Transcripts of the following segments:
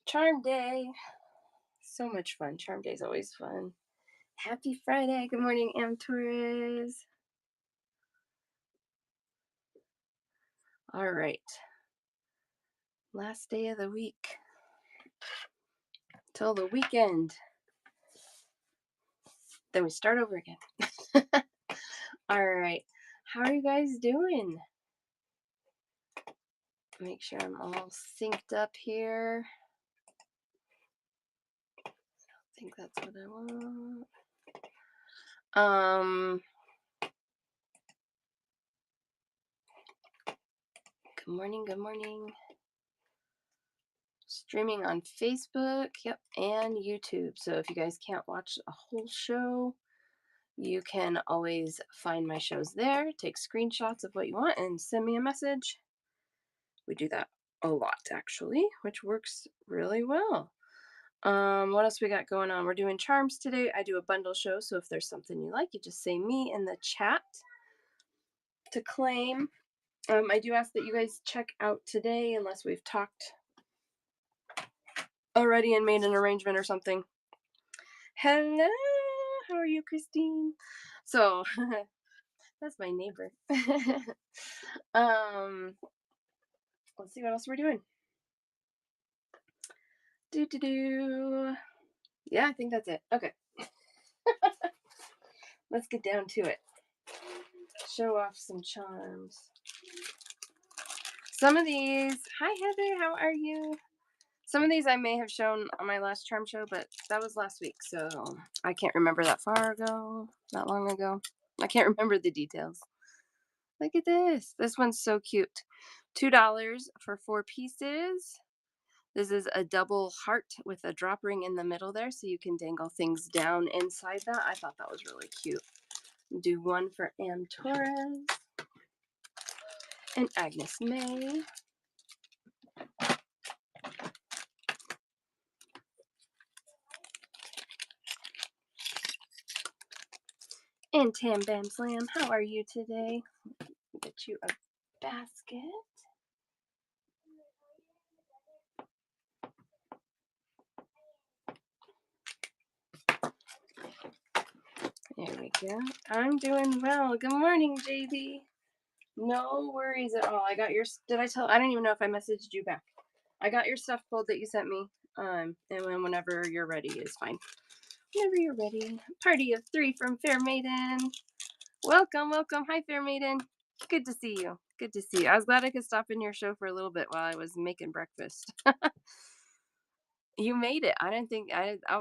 Charm Day. So much fun. Charm Day is always fun. Happy Friday. Good morning, Am Torres. All right. Last day of the week. Till the weekend. Then we start over again. All right. How are you guys doing? Make sure I'm all synced up here. I think that's what I want. Good morning. Good morning. Streaming on Facebook, yep, and YouTube. So if you guys can't watch a whole show, you can always find my shows there, take screenshots of what you want, and send me a message. We do that a lot, actually, which works really well. What else we got going on? We're doing charms today. I do a bundle show, so if there's something you like, you just say me in the chat to claim. I do ask that you guys check out today, unless we've talked already and made an arrangement or something. Hello, how are you, Christine? So that's my neighbor. Let's see what else we're doing. Yeah, I think that's it. Okay. Let's get down to it. Show off some charms. Some of these, hi Heather, how are you? Some of these I may have shown on my last charm show, but that was last week, so I can't remember that long ago. I can't remember the details. Look at this. This one's so cute. $2 for 4 pieces. This is a double heart with a drop ring in the middle there, so you can dangle things down inside that. I thought that was really cute. Do one for Am Torres and Agnes May. And Tam Bam Slam, how are you today? Get you a basket. There we go. I'm doing well. Good morning, JB. No worries at all. I got your. I don't even know if I messaged you back. I got your stuff pulled that you sent me. And whenever you're ready is fine. Whenever you're ready. Party of 3 from Fair Maiden. Welcome, welcome. Hi, Fair Maiden. Good to see you. Good to see you. I was glad I could stop in your show for a little bit while I was making breakfast. You made it. I didn't think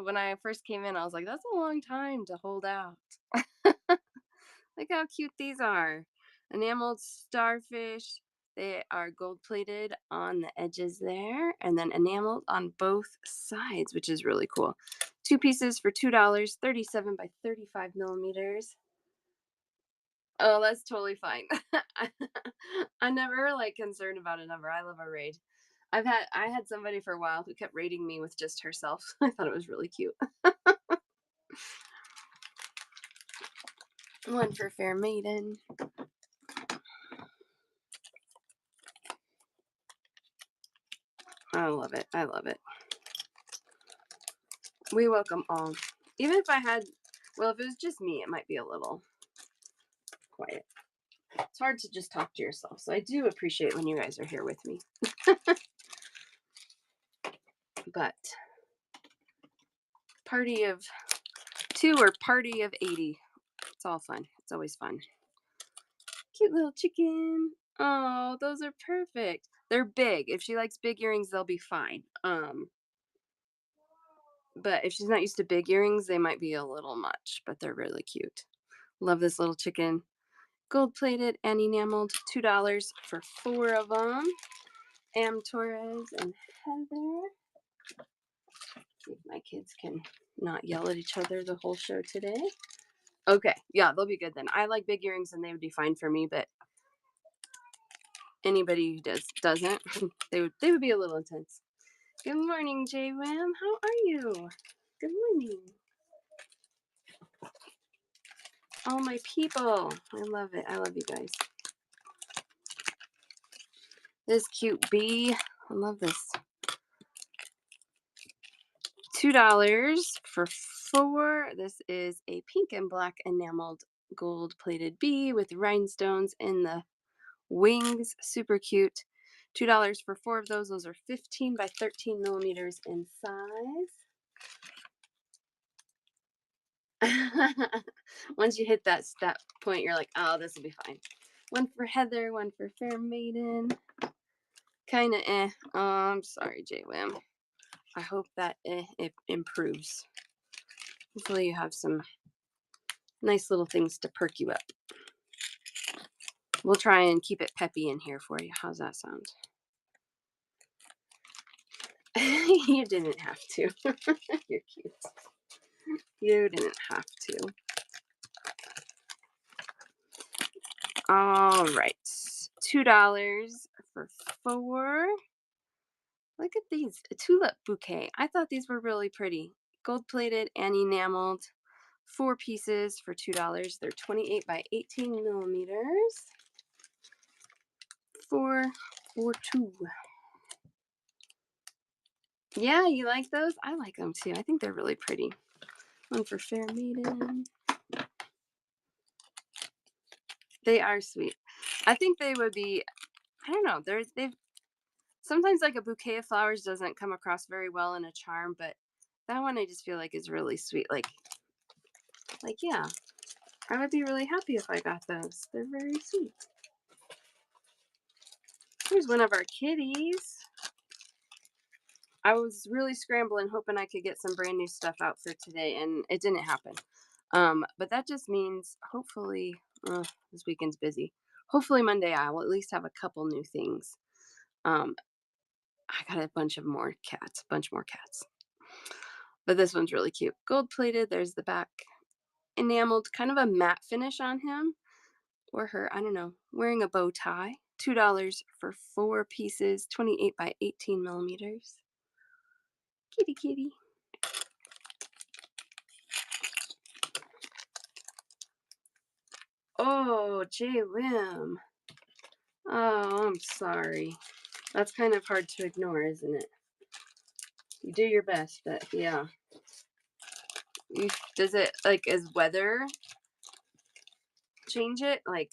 when I first came in, I was like, that's a long time to hold out. Look how cute these are. Enameled starfish. They are gold plated on the edges there and then enameled on both sides, which is really cool. 2 pieces for $2, 37 by 35 millimeters. Oh, that's totally fine. I'm never concerned about a number. I love a raid. I had somebody for a while who kept raiding me with just herself. I thought it was really cute. One for Fair Maiden. I love it. I love it. We welcome all. Even if I had, well, if it was just me, it might be a little quiet. It's hard to just talk to yourself. So I do appreciate when you guys are here with me. But party of 2 or party of 80. It's all fun. It's always fun. Cute little chicken. Oh, those are perfect. They're big. If she likes big earrings, they'll be fine. But if she's not used to big earrings, they might be a little much, but they're really cute. Love this little chicken. Gold plated and enameled. $2 for 4 of them. Am Torres and Heather. See if my kids can not yell at each other the whole show today. Okay, yeah, they'll be good then. I like big earrings and they would be fine for me, but anybody who doesn't, they would be a little intense. Good morning, JWAM. How are you? Good morning. All my people. I love it. I love you guys. This cute bee. I love this. $2 for 4. This is a pink and black enameled gold plated bee with rhinestones in the wings. Super cute. $2 for 4 of those. Those are 15 by 13 millimeters in size. Once you hit that point, you're like, oh, this will be fine. One for Heather, one for Fair Maiden. Kind of Oh, I'm sorry, JWim. I hope that it improves. Hopefully you have some nice little things to perk you up. We'll try and keep it peppy in here for you. How's that sound? You didn't have to. You're cute. You didn't have to. All right. $2 for 4. Look at these. A tulip bouquet. I thought these were really pretty. Gold plated and enameled. 4 pieces for $2. They're 28 by 18 millimeters. 4 for 2. Yeah, you like those? I like them too. I think they're really pretty. One for Fair Maiden. They are sweet. I think they would be, I don't know, they've sometimes like a bouquet of flowers doesn't come across very well in a charm, but that one I just feel like is really sweet. Like yeah, I would be really happy if I got those. They're very sweet. Here's one of our kitties. I was really scrambling, hoping I could get some brand new stuff out for today, and it didn't happen. But that just means hopefully this weekend's busy. Hopefully Monday I will at least have a couple new things. I got a bunch more cats. But this one's really cute. Gold plated. There's the back. Enameled, kind of a matte finish on him or her. I don't know. Wearing a bow tie. $2 for 4 pieces. 28 by 18 millimeters. Kitty, kitty. Oh, JWim. Oh, I'm sorry. That's kind of hard to ignore, isn't it? You do your best, but yeah. Does it, like, as weather change it? Like,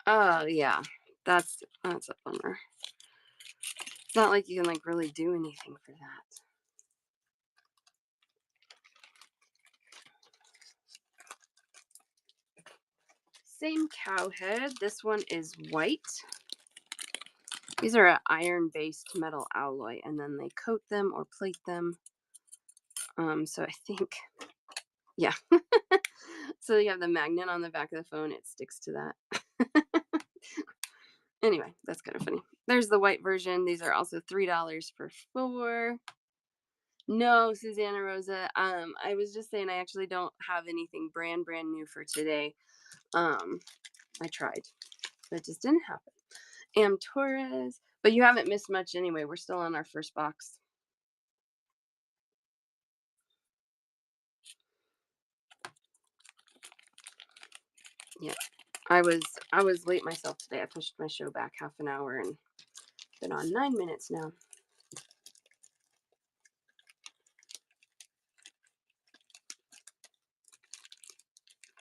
oh, yeah. That's a bummer. It's not like you can, like, really do anything for that. Same cow head. This one is white. These are an iron-based metal alloy, and then they coat them or plate them. So I think, yeah. So you have the magnet on the back of the phone. It sticks to that. Anyway, that's kind of funny. There's the white version. These are also $3 for 4. No, Susanna Rosa. I was just saying I actually don't have anything brand new for today. I tried, but it just didn't happen. Torres, but you haven't missed much anyway. We're still on our first box. Yeah, I was late myself today. I pushed my show back half an hour and been on 9 minutes now.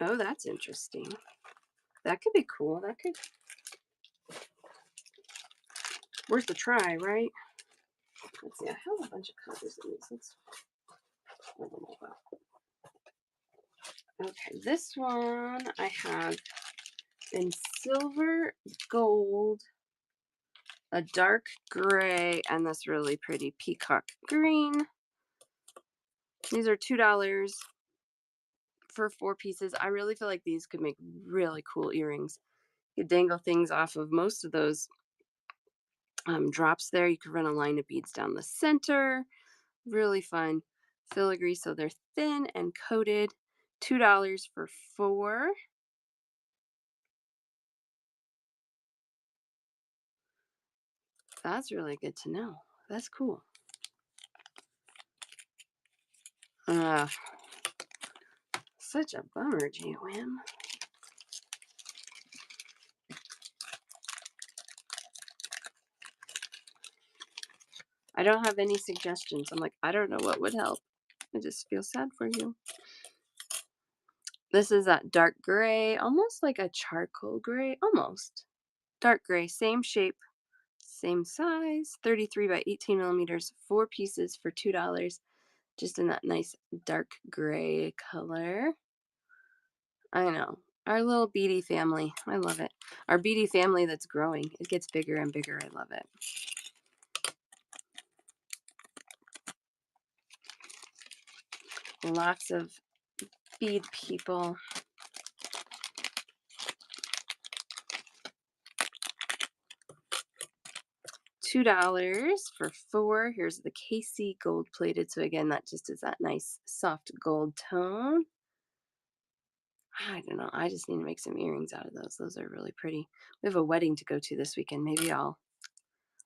Oh, that's interesting. That could be cool. That could worth a try, right? Let's see. I have a bunch of colors in these. Let's pull them all out. Okay, this one I have in silver, gold, a dark gray, and this really pretty peacock green. These are $2 for 4 pieces. I really feel like these could make really cool earrings. You dangle things off of most of those drops there. You could run a line of beads down the center. Really fun. Filigree, so they're thin and coated. $2 for 4. That's really good to know. That's cool. Uh, Such a bummer, GWM. I don't have any suggestions. I'm like, I don't know what would help. I just feel sad for you. This is that dark gray, almost like a charcoal gray, almost. Dark gray, same shape, same size, 33 by 18 millimeters, 4 pieces for $2, just in that nice dark gray color. I know. Our little beady family. I love it. Our beady family that's growing. It gets bigger and bigger. I love it. Lots of bead people. $2 for 4. Here's the Casey gold plated. So again, that just is that nice soft gold tone. I don't know. I just need to make some earrings out of those. Those are really pretty. We have a wedding to go to this weekend. Maybe I'll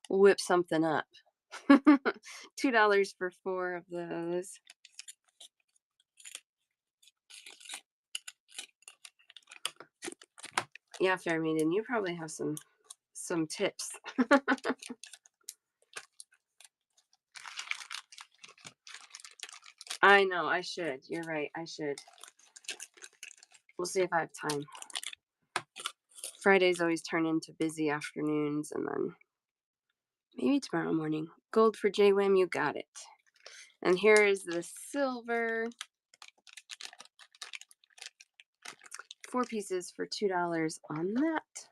whip something up. $2 for 4 of those. Yeah, Fair Maiden, you probably have some tips. I know, I should. You're right, I should. We'll see if I have time. Fridays always turn into busy afternoons, and then maybe tomorrow morning. Gold for JWAM, you got it. And here is the silver. 4 pieces for $2 on that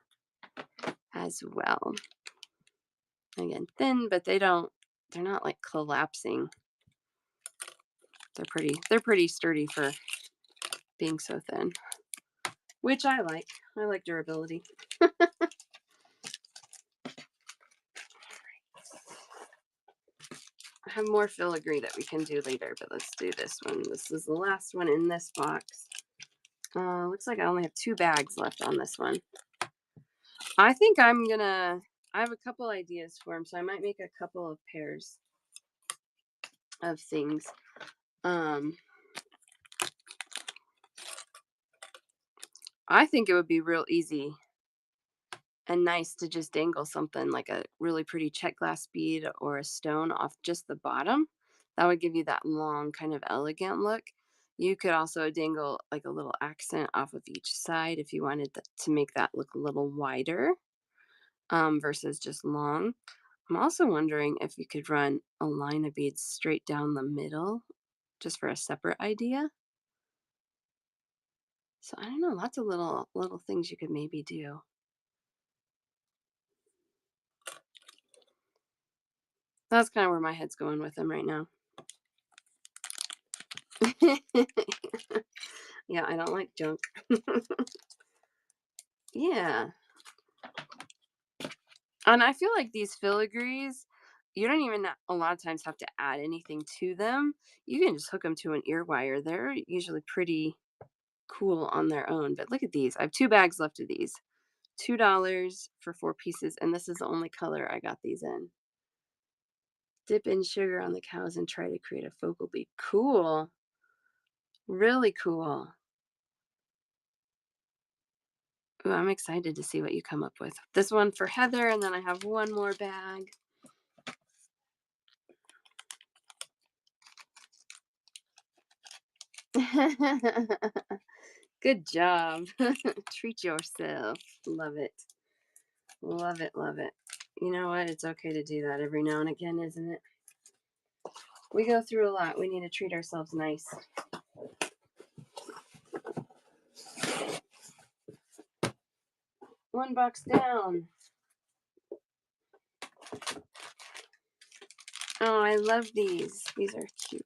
as well. Again, thin, but they're not like collapsing. They're pretty sturdy for being so thin, which I like. I like durability. I have more filigree that we can do later, but let's do this one. This is the last one in this box. Looks like I only have 2 bags left on this one. I think I have a couple ideas for him, so I might make a couple of pairs of things. I think it would be real easy and nice to just dangle something like a really pretty check glass bead or a stone off just the bottom. That would give you that long, kind of elegant look. You could also dangle like a little accent off of each side if you wanted to make that look a little wider versus just long. I'm also wondering if you could run a line of beads straight down the middle just for a separate idea. So I don't know, lots of little things you could maybe do. That's kind of where my head's going with them right now. Yeah, I don't like junk. Yeah. And I feel like these filigrees, you don't even a lot of times have to add anything to them. You can just hook them to an ear wire. They're usually pretty cool on their own. But look at these. I have 2 bags left of these. $2 for 4 pieces. And this is the only color I got these in. Dip in sugar on the cows and try to create a focal bead. Cool. Really cool. Ooh, I'm excited to see what you come up with. This one for Heather, and then I have one more bag. Good job. Treat yourself. Love it. Love it. Love it. You know what? It's okay to do that every now and again, isn't it? We go through a lot. We need to treat ourselves nice. One box down. Oh, I love these. These are cute.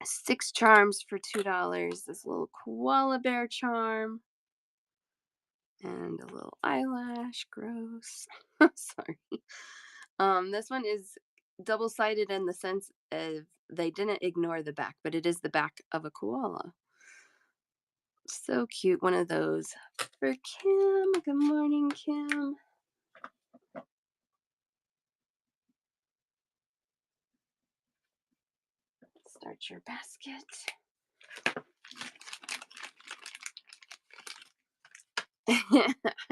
6 charms for $2. This little koala bear charm. And a little eyelash, gross. Sorry. This one is double-sided in the sense of they didn't ignore the back, but it is the back of a koala. So cute. One of those for Kim. Good morning, Kim. Start your basket.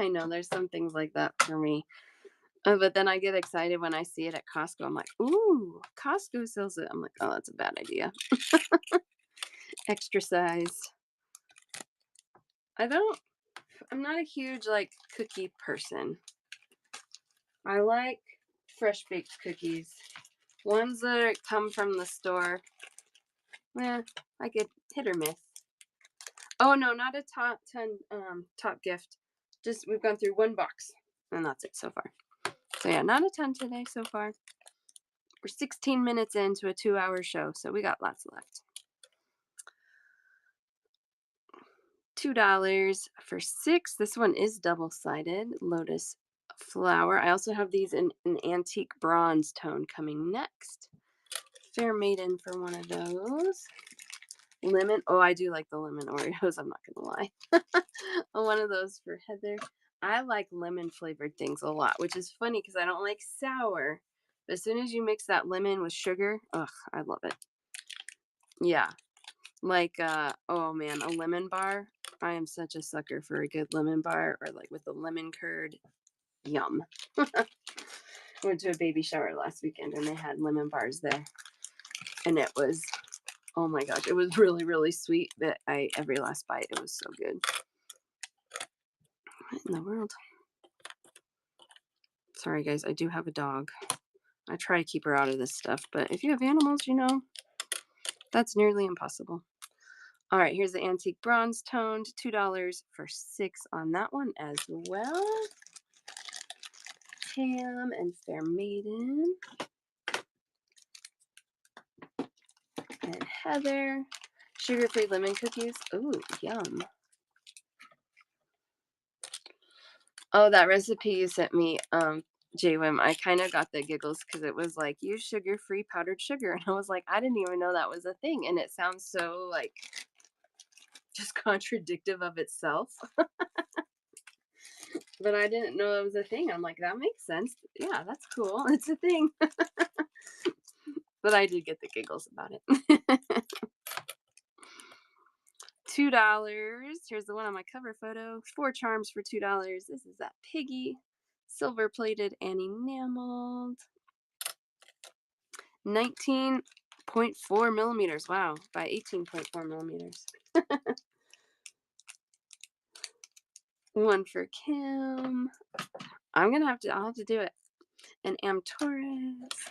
I know there's some things like that for me. But then I get excited when I see it at Costco. I'm like, ooh, Costco sells it. I'm like, oh, that's a bad idea. Extra size. I'm not a huge like cookie person. I like fresh baked cookies. Ones that come from the store. I get hit or miss. Oh no, not a top 10 top gift. Just we've gone through one box and that's it so far. So yeah, not a ton today so far. We're 16 minutes into a 2-hour show, so we got lots left. $2 for 6. This one is double-sided lotus flower. I also have these in an antique bronze tone coming next. Fair maiden for one of those. Lemon. Oh, I do like the lemon Oreos. I'm not gonna lie. One of those for Heather. I like lemon flavored things a lot, which is funny because I don't like sour. But as soon as you mix that lemon with sugar, ugh, I love it. Yeah. Like, oh man, a lemon bar. I am such a sucker for a good lemon bar or like with a lemon curd. Yum. Went to a baby shower last weekend and they had lemon bars there. And it was, oh my gosh, it was really, really sweet. But every last bite, it was so good. What in the world? Sorry, guys, I do have a dog. I try to keep her out of this stuff, but if you have animals, you know, that's nearly impossible. All right, here's the antique bronze toned. $2 for 6 on that one as well. Ham and Fair Maiden. And Heather. Sugar-free lemon cookies. Ooh, yum. Oh, that recipe you sent me, JWIM, I kind of got the giggles because it was like, use sugar-free powdered sugar. And I was like, I didn't even know that was a thing. And it sounds so like just contradictive of itself. But I didn't know it was a thing. I'm like, that makes sense. Yeah, that's cool. It's a thing. But I did get the giggles about it. $2. Here's the one on my cover photo. 4 charms for $2. This is that piggy. Silver plated and enameled. 19.4 millimeters. Wow. By 18.4 millimeters. One for Kim. I'll have to do it. And Amtaurus.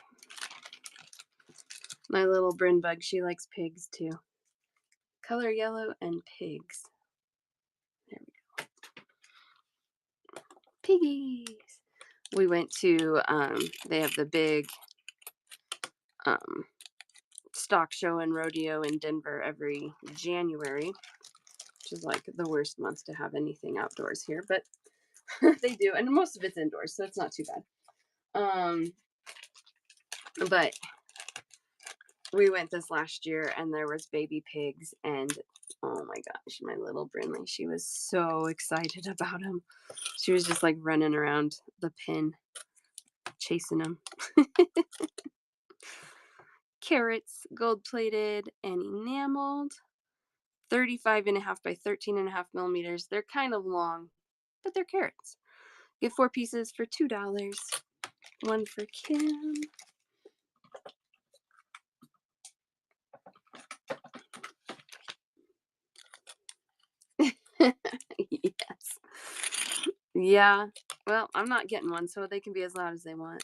My little Bryn bug, she likes pigs too. Color yellow and pigs. There we go. Piggies. We went to, they have the big stock show and rodeo in Denver every January, which is like the worst month to have anything outdoors here, but they do. And most of it's indoors, so it's not too bad. But we went this last year and there was baby pigs and oh my gosh, my little Brinley, she was so excited about them. She was just like running around the pen, chasing them. Carrots, gold plated and enameled. 35.5 by 13.5 millimeters. They're kind of long, but they're carrots. Get 4 pieces for $2. One for Kim. Yes. Yeah. Well, I'm not getting one, so they can be as loud as they want.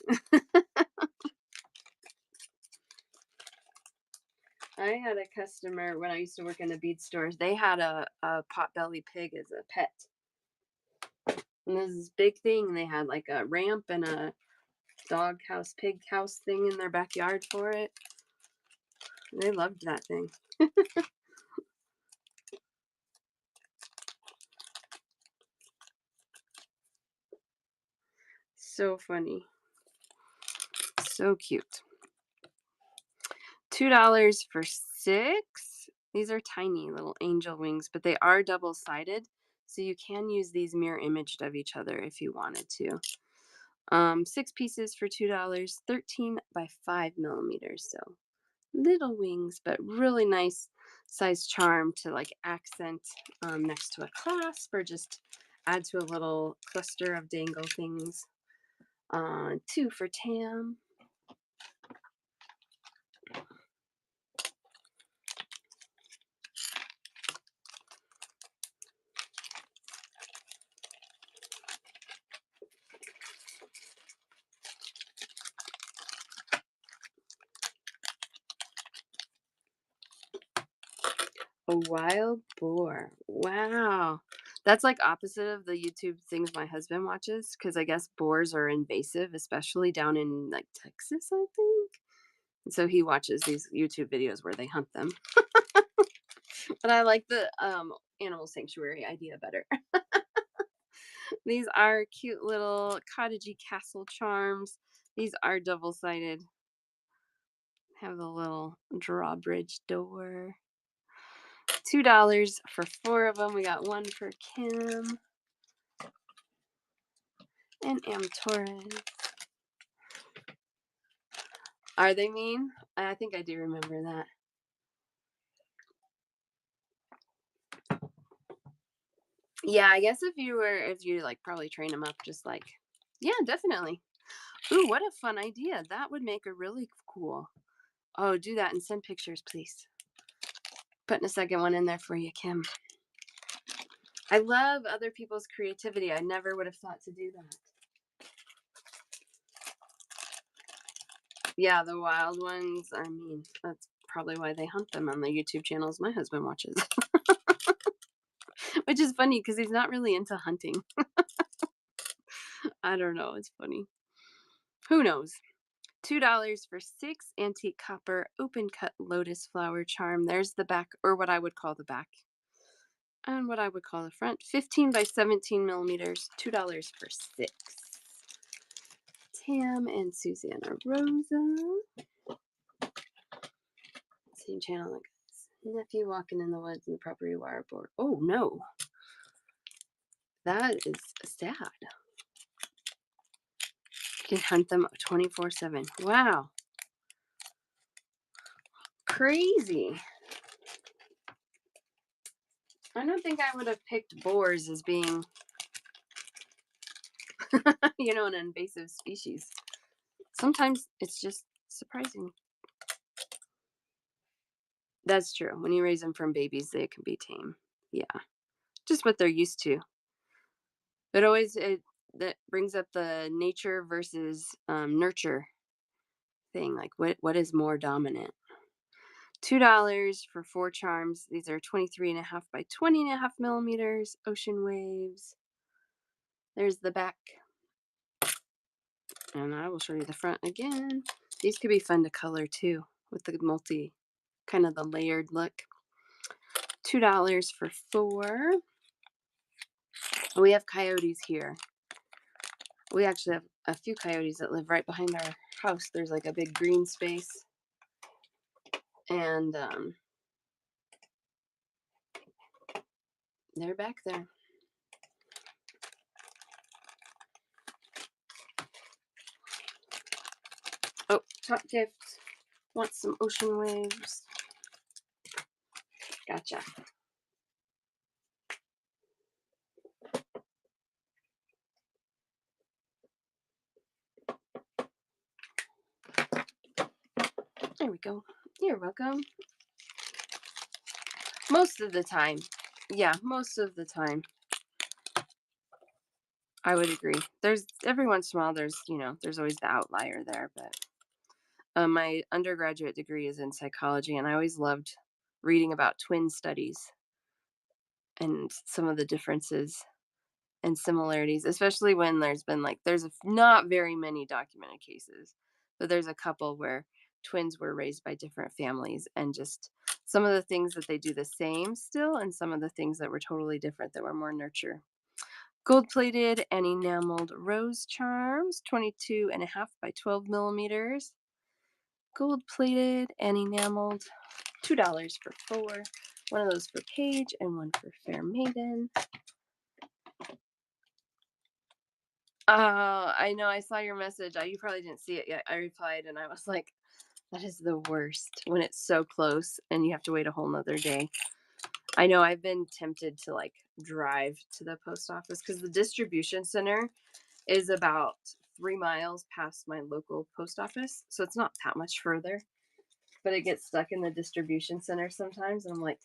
I had a customer when I used to work in the bead stores. They had a potbelly pig as a pet. And this is big thing. They had like a ramp and a dog house, pig house thing in their backyard for it. They loved that thing. So funny. So cute. $2 for 6. These are tiny little angel wings, but they are double-sided, so you can use these mirror imaged of each other if you wanted to. 6 pieces for $2, 13 by 5 millimeters, so little wings, but really nice size charm to like accent next to a clasp or just add to a little cluster of dangle things. 2 for Tam. A wild boar. Wow. That's like opposite of the YouTube things my husband watches because I guess boars are invasive, especially down in like Texas, I think. And so he watches these YouTube videos where they hunt them. But I like the animal sanctuary idea better. These are cute little cottagey castle charms. These are double sided. Have the little drawbridge door. $2 for 4 of them. We got one for Kim and Torres. Are they mean? I think I do remember that. Yeah, I guess if you like probably train them up just like, yeah, definitely. Ooh, what a fun idea. That would make a really cool. Oh, do that and send pictures, please. Putting a second one in there for you, Kim. I love other people's creativity. I never would have thought to do that. Yeah, the wild ones, I mean, that's probably why they hunt them on the YouTube channels my husband watches. Which is funny because he's not really into hunting. I don't know. It's funny. Who knows? $2 for 6 antique copper open cut lotus flower charm. There's the back, or what I would call the back, and what I would call the front. 15 by 17 millimeters. $2 for 6. Tam and Susanna Rosa. Same channel, like nephew walking in the woods and the property wire board. Oh no, that is sad. You can hunt them 24/7. Wow, crazy. I don't think I would have picked boars as being, an invasive species. Sometimes it's just surprising. That's true. When you raise them from babies, they can be tame. Yeah, just what they're used to. It that brings up the nature versus nurture thing. Like what is more dominant? $2 for 4 charms. These are 23.5 by 20.5 millimeters. Ocean waves. There's the back. And I will show you the front again. These could be fun to color too with the kind of the layered look. $2 for 4. We have coyotes here. We actually have a few coyotes that live right behind our house. There's like a big green space. And they're back there. Oh, top gift. Want some ocean waves? Gotcha. There we go. You're welcome. Most of the time. Yeah, most of the time. I would agree. There's every once in a while there's always the outlier there, but my undergraduate degree is in psychology and I always loved reading about twin studies and some of the differences and similarities, especially when not very many documented cases, but there's a couple where twins were raised by different families and just some of the things that they do the same still and some of the things that were totally different that were more nurture. Gold-plated and enameled rose charms, 22.5 by 12 millimeters. Gold-plated and enameled, $2 for 4. One of those for Paige and one for Fair Maiden. I know, I saw your message. You probably didn't see it yet. I replied and I was like, that is the worst when it's so close and you have to wait a whole nother day. I know I've been tempted to like drive to the post office because the distribution center is about 3 miles past my local post office. So it's not that much further, but it gets stuck in the distribution center sometimes. And I'm like,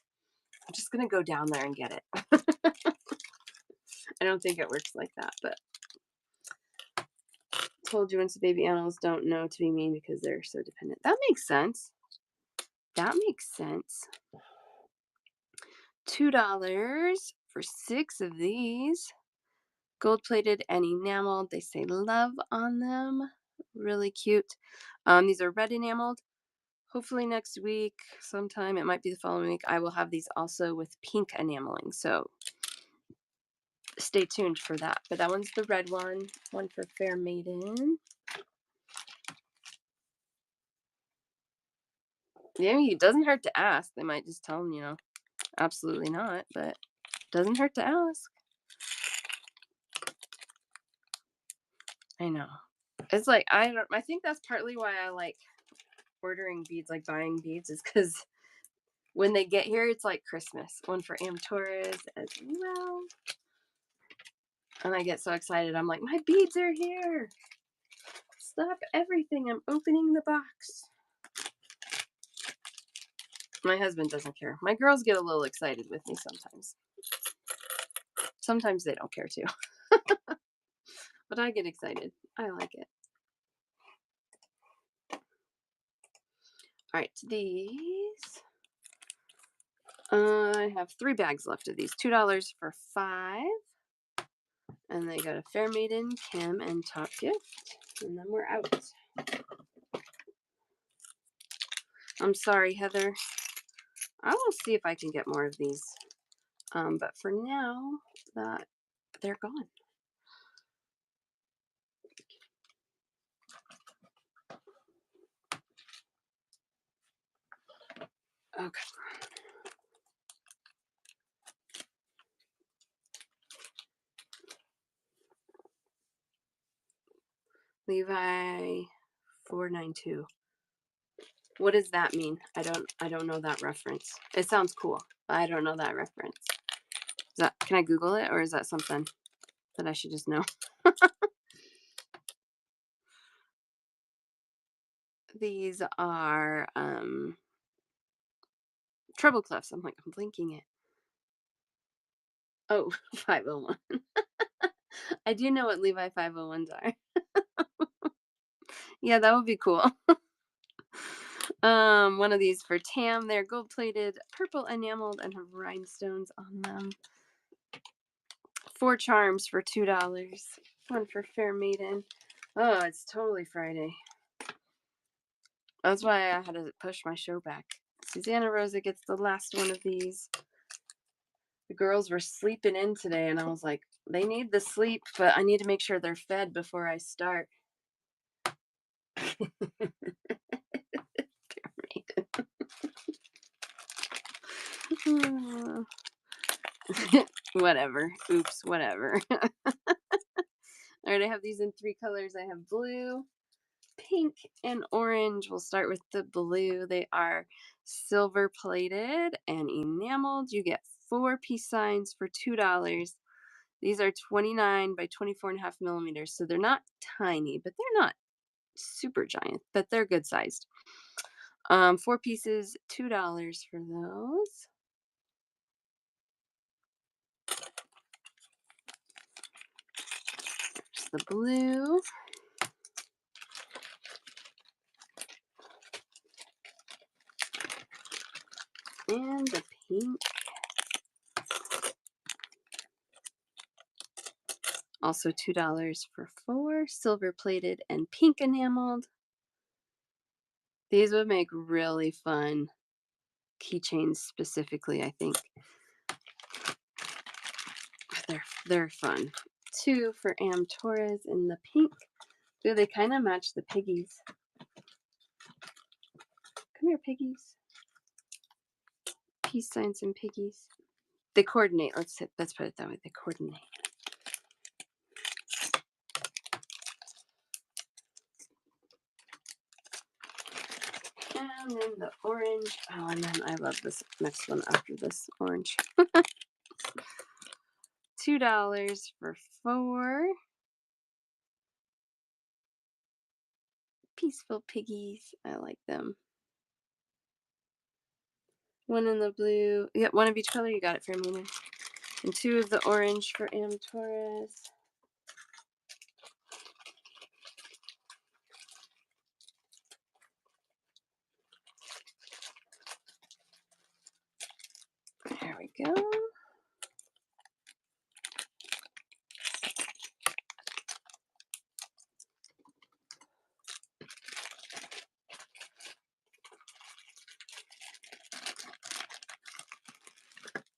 I'm just going to go down there and get it. I don't think it works like that, but told you once baby animals don't know to be mean because they're so dependent. That makes sense. That makes sense. $2 for 6 of these. Gold-plated and enameled. They say love on them. Really cute. These are red enameled. Hopefully next week, sometime, it might be the following week, I will have these also with pink enameling. So stay tuned for that. But that one's the red one. One for Fair Maiden. Yeah, it doesn't hurt to ask. They might just tell them, absolutely not. But it doesn't hurt to ask. I know. It's like, I think that's partly why I like ordering beads, like buying beads, is because when they get here, it's like Christmas. One for Am Torres as well. And I get so excited. I'm like, my beads are here. Stop everything. I'm opening the box. My husband doesn't care. My girls get a little excited with me sometimes. Sometimes they don't care too. But I get excited. I like it. All right, these. I have 3 bags left of these. $2 for 5. And they got a Fair Maiden, Kim, and Top Gift. And then we're out. I'm sorry, Heather. I will see if I can get more of these. But for now, they're gone. Okay. Levi 492. What does that mean? I don't know that reference. It sounds cool. I don't know that reference. Can I Google it, or is that something that I should just know? These are treble clefs. I'm blinking it. Oh, 501. I do know what Levi 501s are. Yeah, that would be cool. One of these for Tam. They're gold plated, purple enameled, and have rhinestones on them. 4 charms for $2. One for Fair Maiden. Oh, it's totally Friday. That's why I had to push my show back. Susanna Rosa gets the last one of these. The girls were sleeping in today, and I was like, they need the sleep, but I need to make sure they're fed before I start. Whatever. Oops, whatever. All right, I have these in 3 colors. I have blue, pink, and orange. We'll start with the blue. They are silver plated and enameled. You get 4 peace signs for $2. These are 29 by 24.5 millimeters. So they're not tiny, but they're not super giant, but they're good sized. 4 pieces, $2 for those. There's the blue. And the pink. Also $2 for 4, silver plated and pink enameled. These would make really fun keychains specifically, I think. They're fun. 2 for Am Torres in the pink. Ooh, they kind of match the piggies. Come here, piggies. Peace signs and piggies. They coordinate. Let's put it that way. They coordinate. And then the orange. Oh, and then I love this next one after this orange. $2 for 4 peaceful piggies. I like them. 1 in the blue. Yeah, 1 of each color. You got it for me. And 2 of the orange for Am Torres. There we go.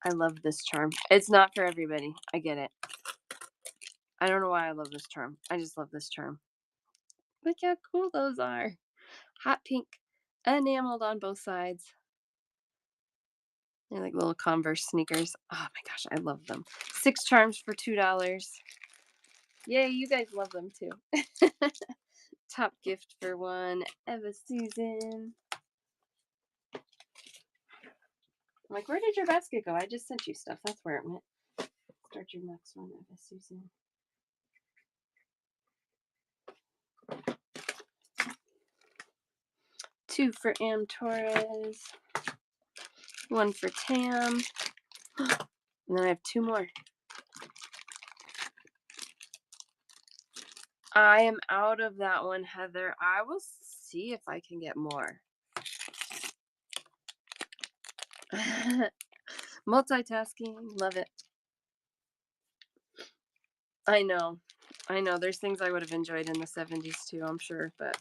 I love this charm. It's not for everybody. I get it. I don't know why I love this charm. I just love this charm. Look how cool those are. Hot pink, enameled on both sides. They're like little Converse sneakers. Oh my gosh, I love them. 6 charms for $2. Yay, you guys love them too. Top gift for 1, Eva Susan. I'm like, where did your basket go? I just sent you stuff. That's where it went. Start your next one, Eva Susan. Two for Am Torres. 1 for Tam. And then I have 2 more. I am out of that one, Heather. I will see if I can get more. Multitasking, love it. I know. There's things I would have enjoyed in the 70s too, I'm sure. But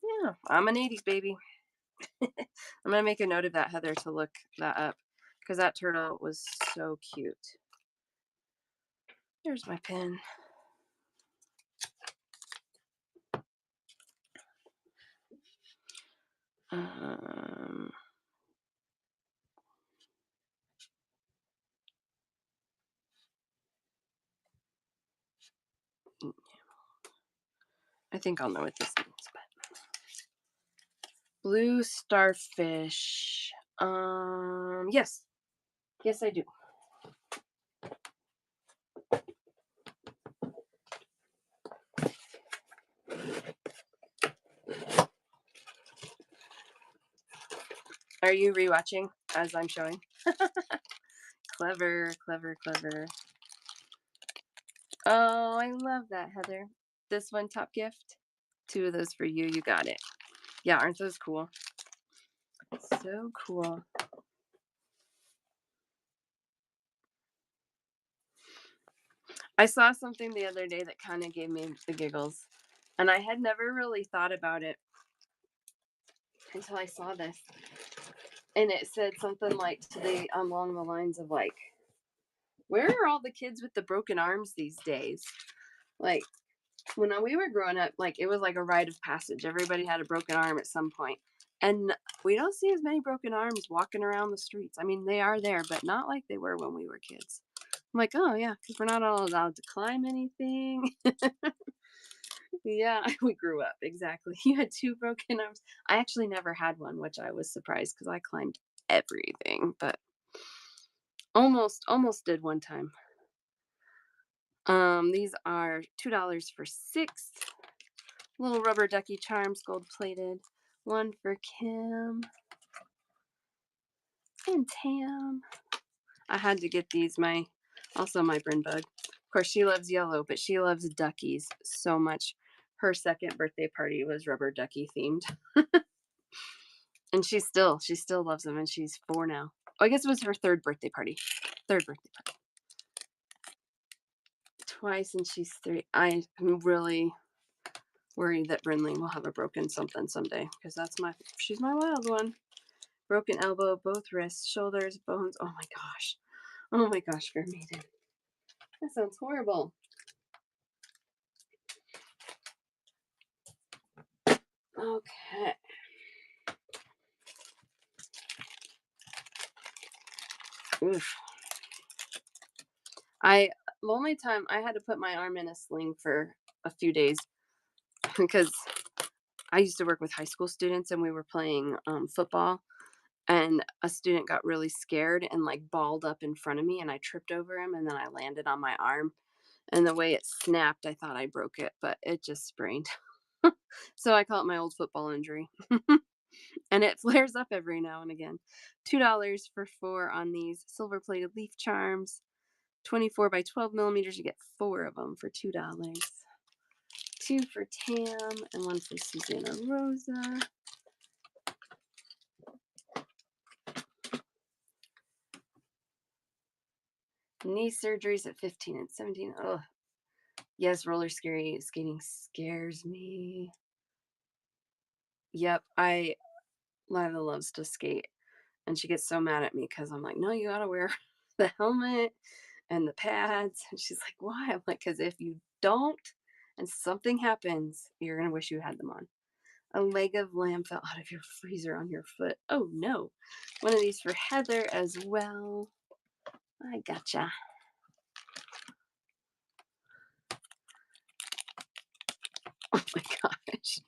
yeah, I'm an 80s baby. I'm going to make a note of that, Heather, to look that up. Because that turtle was so cute. There's my pen. I think I'll know what this means, but blue starfish. Yes. Yes, I do. Are you rewatching as I'm showing? Clever, clever, clever. Oh, I love that, Heather. This one, top gift. 2 of those for you. You got it. Yeah, aren't those cool? So cool. I saw something the other day that kind of gave me the giggles. And I had never really thought about it until I saw this. And it said something like along the lines of like, where are all the kids with the broken arms these days? Like, when we were growing up, like it was like a rite of passage. Everybody had a broken arm at some point. And we don't see as many broken arms walking around the streets. I mean, they are there, but not like they were when we were kids. I'm like, oh yeah, because we're not all allowed to climb anything. Yeah, we grew up. Exactly. You had 2 broken arms. I actually never had one, which I was surprised because I climbed everything, but almost did one time. These are $2 for 6 little rubber ducky charms, gold plated. 1 for Kim and Tam. I had to get these. Also my Bryn Bug. Of course, she loves yellow, but she loves duckies so much. Her 2nd birthday party was rubber ducky themed. And she still loves them, and she's 4 now. Oh, I guess it was her 3rd birthday party. 3rd birthday party. Twice, and she's 3. I'm really worried that Brinley will have a broken something someday, because she's my wild one. Broken elbow, both wrists, shoulders, bones. Oh my gosh, Fair Maiden. That sounds horrible. Okay. Oof. The only time I had to put my arm in a sling for a few days because I used to work with high school students and we were playing football, and a student got really scared and like balled up in front of me, and I tripped over him, and then I landed on my arm, and the way it snapped, I thought I broke it, but it just sprained. So I call it my old football injury. And it flares up every now and again. $2 for 4 on these silver plated leaf charms. 24 by 12 millimeters. You get 4 of them for $2. 2 for Tam and 1 for Susanna Rosa. Knee surgeries at 15 and 17. Oh, yes, roller skating scares me. Yep, Lila loves to skate, and she gets so mad at me because I'm like, no, you gotta wear the helmet and the pads. And she's like, why? I'm like, because if you don't and something happens, you're gonna wish you had them on. A leg of lamb fell out of your freezer on your foot. Oh no. One of these for Heather as well. I gotcha. Oh my gosh.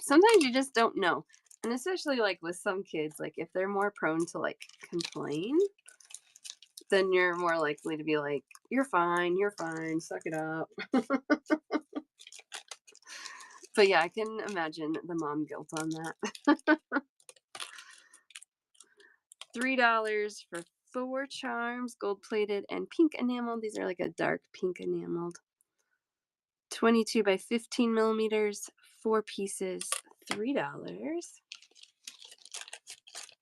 Sometimes you just don't know. And especially like with some kids, like if they're more prone to like complain, then you're more likely to be like, you're fine, suck it up. But yeah, I can imagine the mom guilt on that. $3 for 4 charms, gold plated and pink enameled. These are like a dark pink enameled. 22 by 15 millimeters, 4 pieces, $3.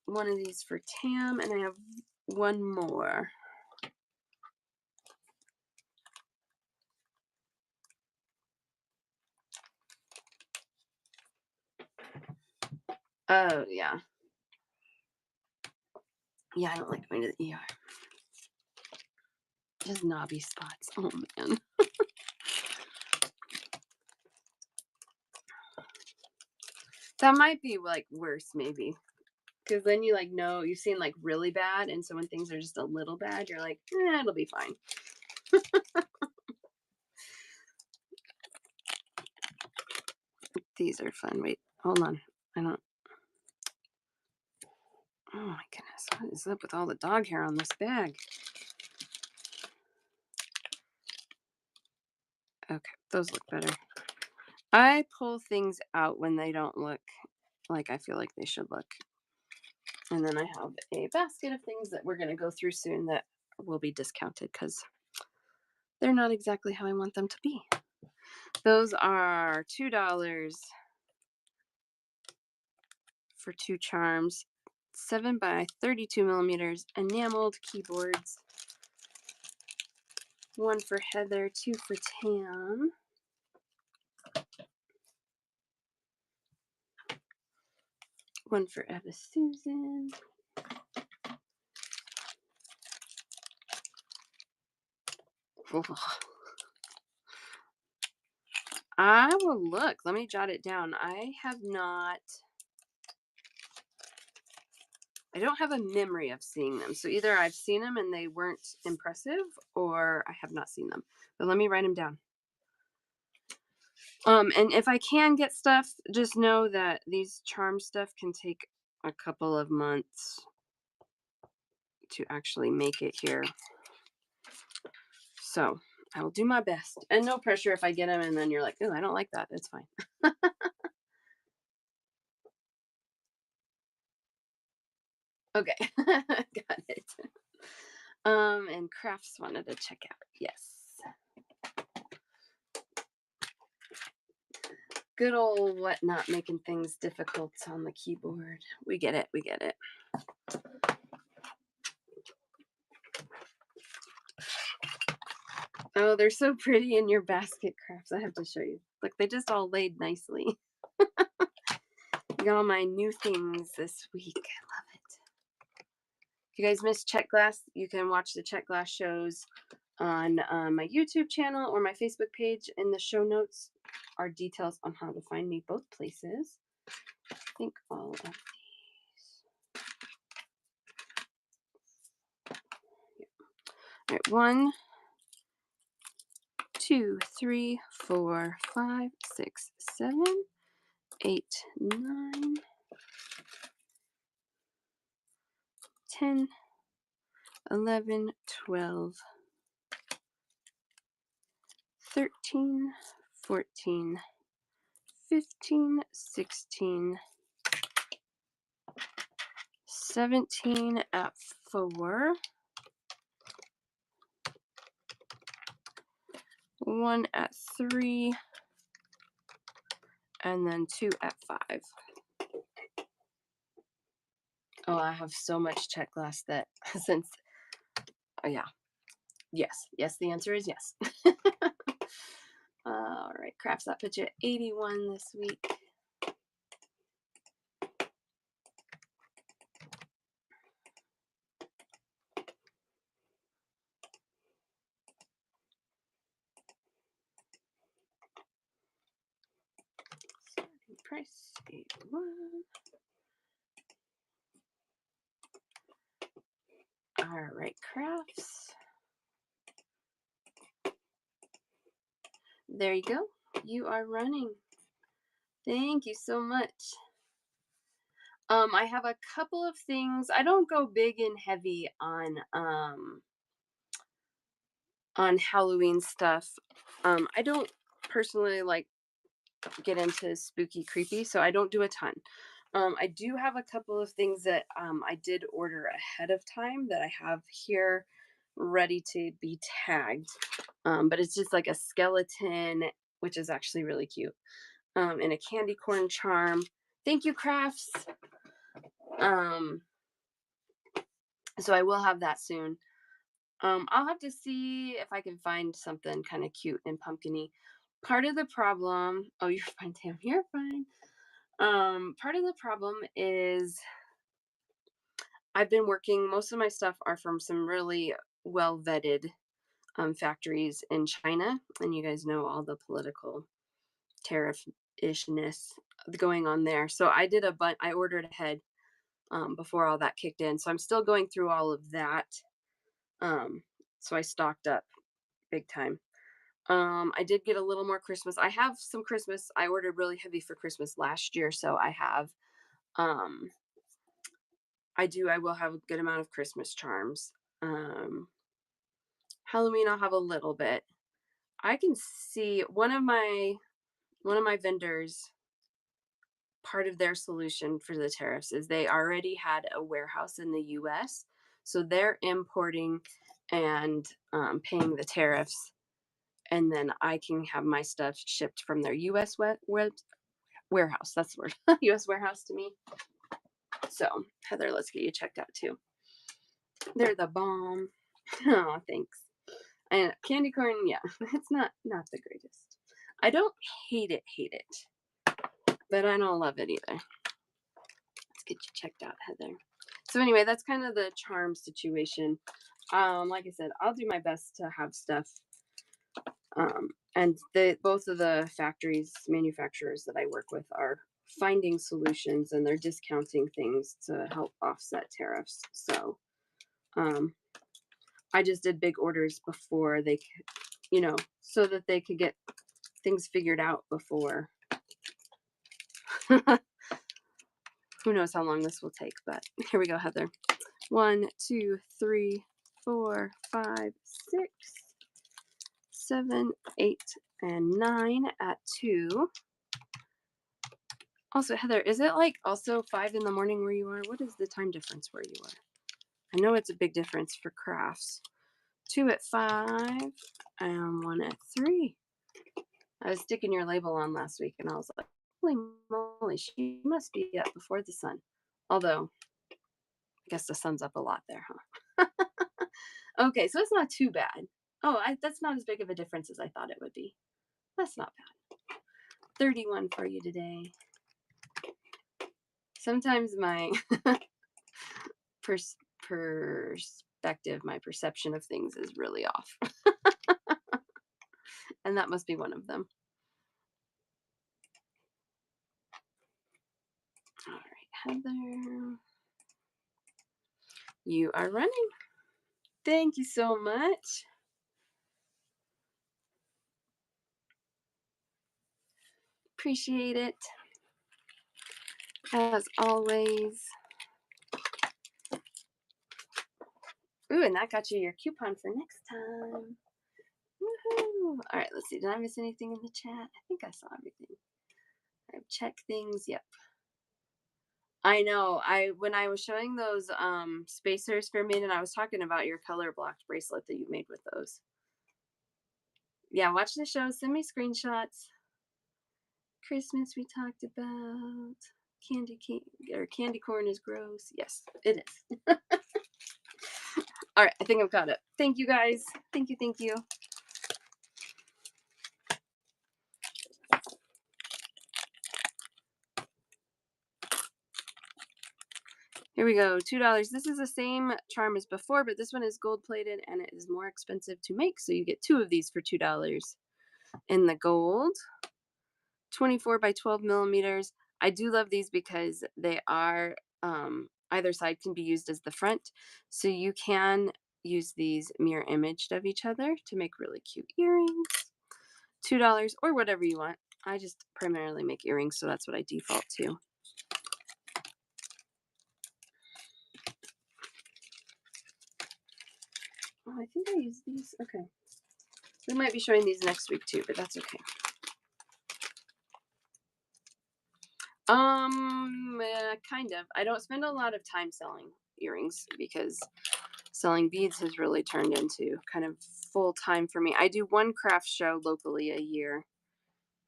One of these for Tam, and I have one more. Oh, yeah. Yeah, I don't like going to the ER. Just knobby spots. Oh, man. That might be like worse, maybe. Because then you like know you've seen like really bad. And so when things are just a little bad, you're like, it'll be fine. These are fun. Wait, hold on. I don't. Oh my goodness. What is up with all the dog hair on this bag? Okay, those look better. I pull things out when they don't look like I feel like they should look. And then I have a basket of things that we're going to go through soon that will be discounted because they're not exactly how I want them to be. Those are $2 for 2 charms, 7 by 32 millimeters, enameled keyboards. 1 for Heather, 2 for Tam. One for Eva Susan. Oh. I will look. Let me jot it down. I don't have a memory of seeing them. So either I've seen them and they weren't impressive, or I have not seen them. But let me write them down. And if I can get stuff, just know that these charm stuff can take a couple of months to actually make it here. So I will do my best. And no pressure if I get them and then you're like, oh, I don't like that. It's fine. Okay. Got it. And Crafts wanted to check out. Yes. Good old Whatnot making things difficult on the keyboard. We get it. We get it. Oh, they're so pretty in your basket, Crafts. I have to show you. Look, they just all laid nicely. Got all my new things this week. I love it. If you guys missed Check Glass, you can watch the Check Glass shows on my YouTube channel or my Facebook page. In the show notes are details on how to find me both places. I think all of these. All right, 1, 2, 3, 4, 5, 6, 7, 8, 9, 10, 11, 12, 13, 14, 15, 16, 17 at 4, 1 at 3, and then 2 at 5. Oh, I have so much check glass that since, yeah, yes, the answer is yes. All right, crafts, that put you at 81 this week. Starting price 81. All right, crafts. There you go. You are running. Thank you so much. I have a couple of things. I don't go big and heavy on Halloween stuff. I don't personally like get into spooky creepy, so I don't do a ton. I do have a couple of things that I did order ahead of time that I have here ready to be tagged. But it's just like a skeleton, which is actually really cute, and a candy corn charm. Thank you, crafts. So I will have that soon. I'll have to see if I can find something kind of cute and pumpkin-y. Part of the problem, oh, you're fine, Tam, you're fine. Part of the problem is I've been working, most of my stuff are from some really well vetted factories in China, and you guys know all the political tariff-ishness going on there. So I ordered ahead before all that kicked in. So I'm still going through all of that. So I stocked up big time. I did get a little more Christmas. I have some Christmas. I ordered really heavy for Christmas last year, so I have I will have a good amount of Christmas charms. Halloween I'll have a little bit. I can see one of my vendors, part of their solution for the tariffs is they already had a warehouse in the US. So they're importing and paying the tariffs. And then I can have my stuff shipped from their US warehouse. That's the word. US warehouse to me. So, Heather, let's get you checked out too. They're the bomb. Oh, thanks. And candy corn, yeah, it's not the greatest. I don't hate it, but I don't love it either. Let's get you checked out, Heather. So anyway, that's kind of the charm situation. Like I said, I'll do my best to have stuff. And both of the manufacturers that I work with are finding solutions, and they're discounting things to help offset tariffs. So I just did big orders before they, so that they could get things figured out before. Who knows how long this will take, but here we go, Heather. 1, 2, 3, 4, 5, 6, 7, 8, and 9 at 2. Also, Heather, is it like also 5 in the morning where you are? What is the time difference where you are? I know it's a big difference for crafts. 2 at 5 and 1 at 3. I was sticking your label on last week and I was like, holy moly, she must be up before the sun. Although, I guess the sun's up a lot there, huh? Okay, so it's not too bad. Oh, that's not as big of a difference as I thought it would be. That's not bad. 31 for you today. Sometimes my perspective, my perception of things is really off. And that must be one of them. All right, Heather. You are running. Thank you so much. Appreciate it. As always. Ooh, and that got you your coupon for next time. Woohoo! All right, let's see. Did I miss anything in the chat? I think I saw everything. I've checked things. Yep. I know. When I was showing those spacers for me, and I was talking about your color blocked bracelet that you made with those. Yeah, watch the show. Send me screenshots. Christmas we talked about. Candy corn is gross. Yes, it is. All right, I think I've got it. Thank you guys. Thank you. Thank you. Here we go, $2. This is the same charm as before, but this one is gold plated and it is more expensive to make. So you get 2 of these for $2 in the gold. 24 by 12 millimeters. I do love these because they are, either side can be used as the front. So you can use these mirror imaged of each other to make really cute earrings. $2 or whatever you want. I just primarily make earrings, so that's what I default to. Oh, I think I used these. Okay. We might be showing these next week too, but that's okay. Kind of. I don't spend a lot of time selling earrings because selling beads has really turned into kind of full time for me. I do one craft show locally a year.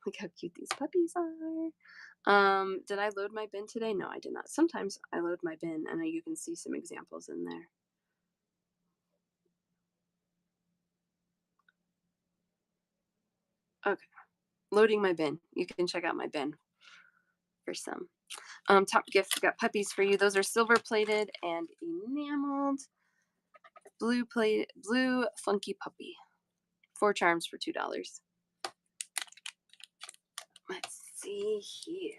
Look how cute these puppies are. Did I load my bin today? No, I did not. Sometimes I load my bin and you can see some examples in there. Okay. Loading my bin. You can check out my bin for some. Top gift, got puppies for you. Those are silver plated and enameled. Blue funky puppy. 4 charms for $2. Let's see here.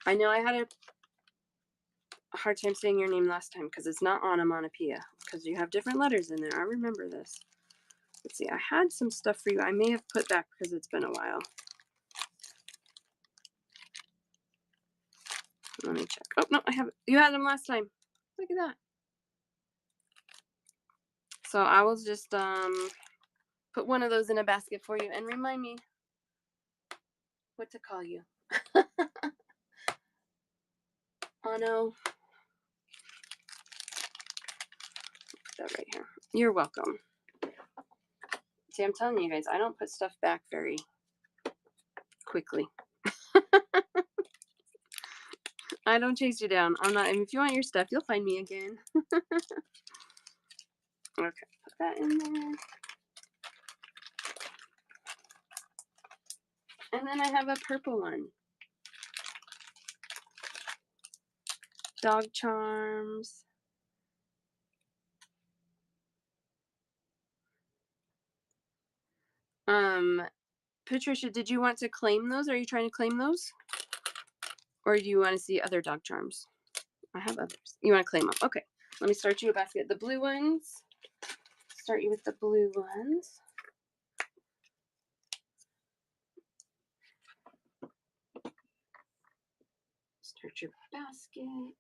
I know I had a hard time saying your name last time because it's not onomatopoeia because you have different letters in there. I remember this. Let's see. I had some stuff for you. I may have put back because it's been a while. Let me check. Oh, no, I have. You had them last time. Look at that. So I will just put one of those in a basket for you and remind me what to call you. Oh no. Put that right here. You're welcome. See, I'm telling you guys, I don't put stuff back very quickly. I don't chase you down. I'm not. And if you want your stuff, you'll find me again. Okay, put that in there. And then I have a purple one. Dog charms. Patricia, did you want to claim those? Are you trying to claim those? Or do you want to see other dog charms? I have others. You want to claim them? Okay. Let me start you a basket. The blue ones. Start you with the blue ones. Start your basket.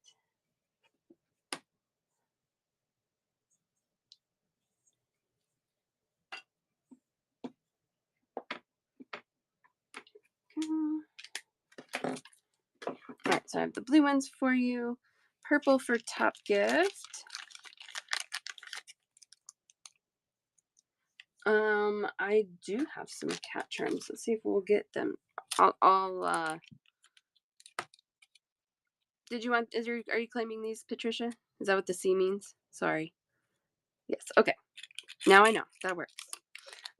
All right, so I have the blue ones for you. Purple for top gift. I do have some cat charms. Let's see if we'll get them. Did you want, are you claiming these, Patricia? Is that what the C means? Sorry. Yes, okay. Now I know. That works.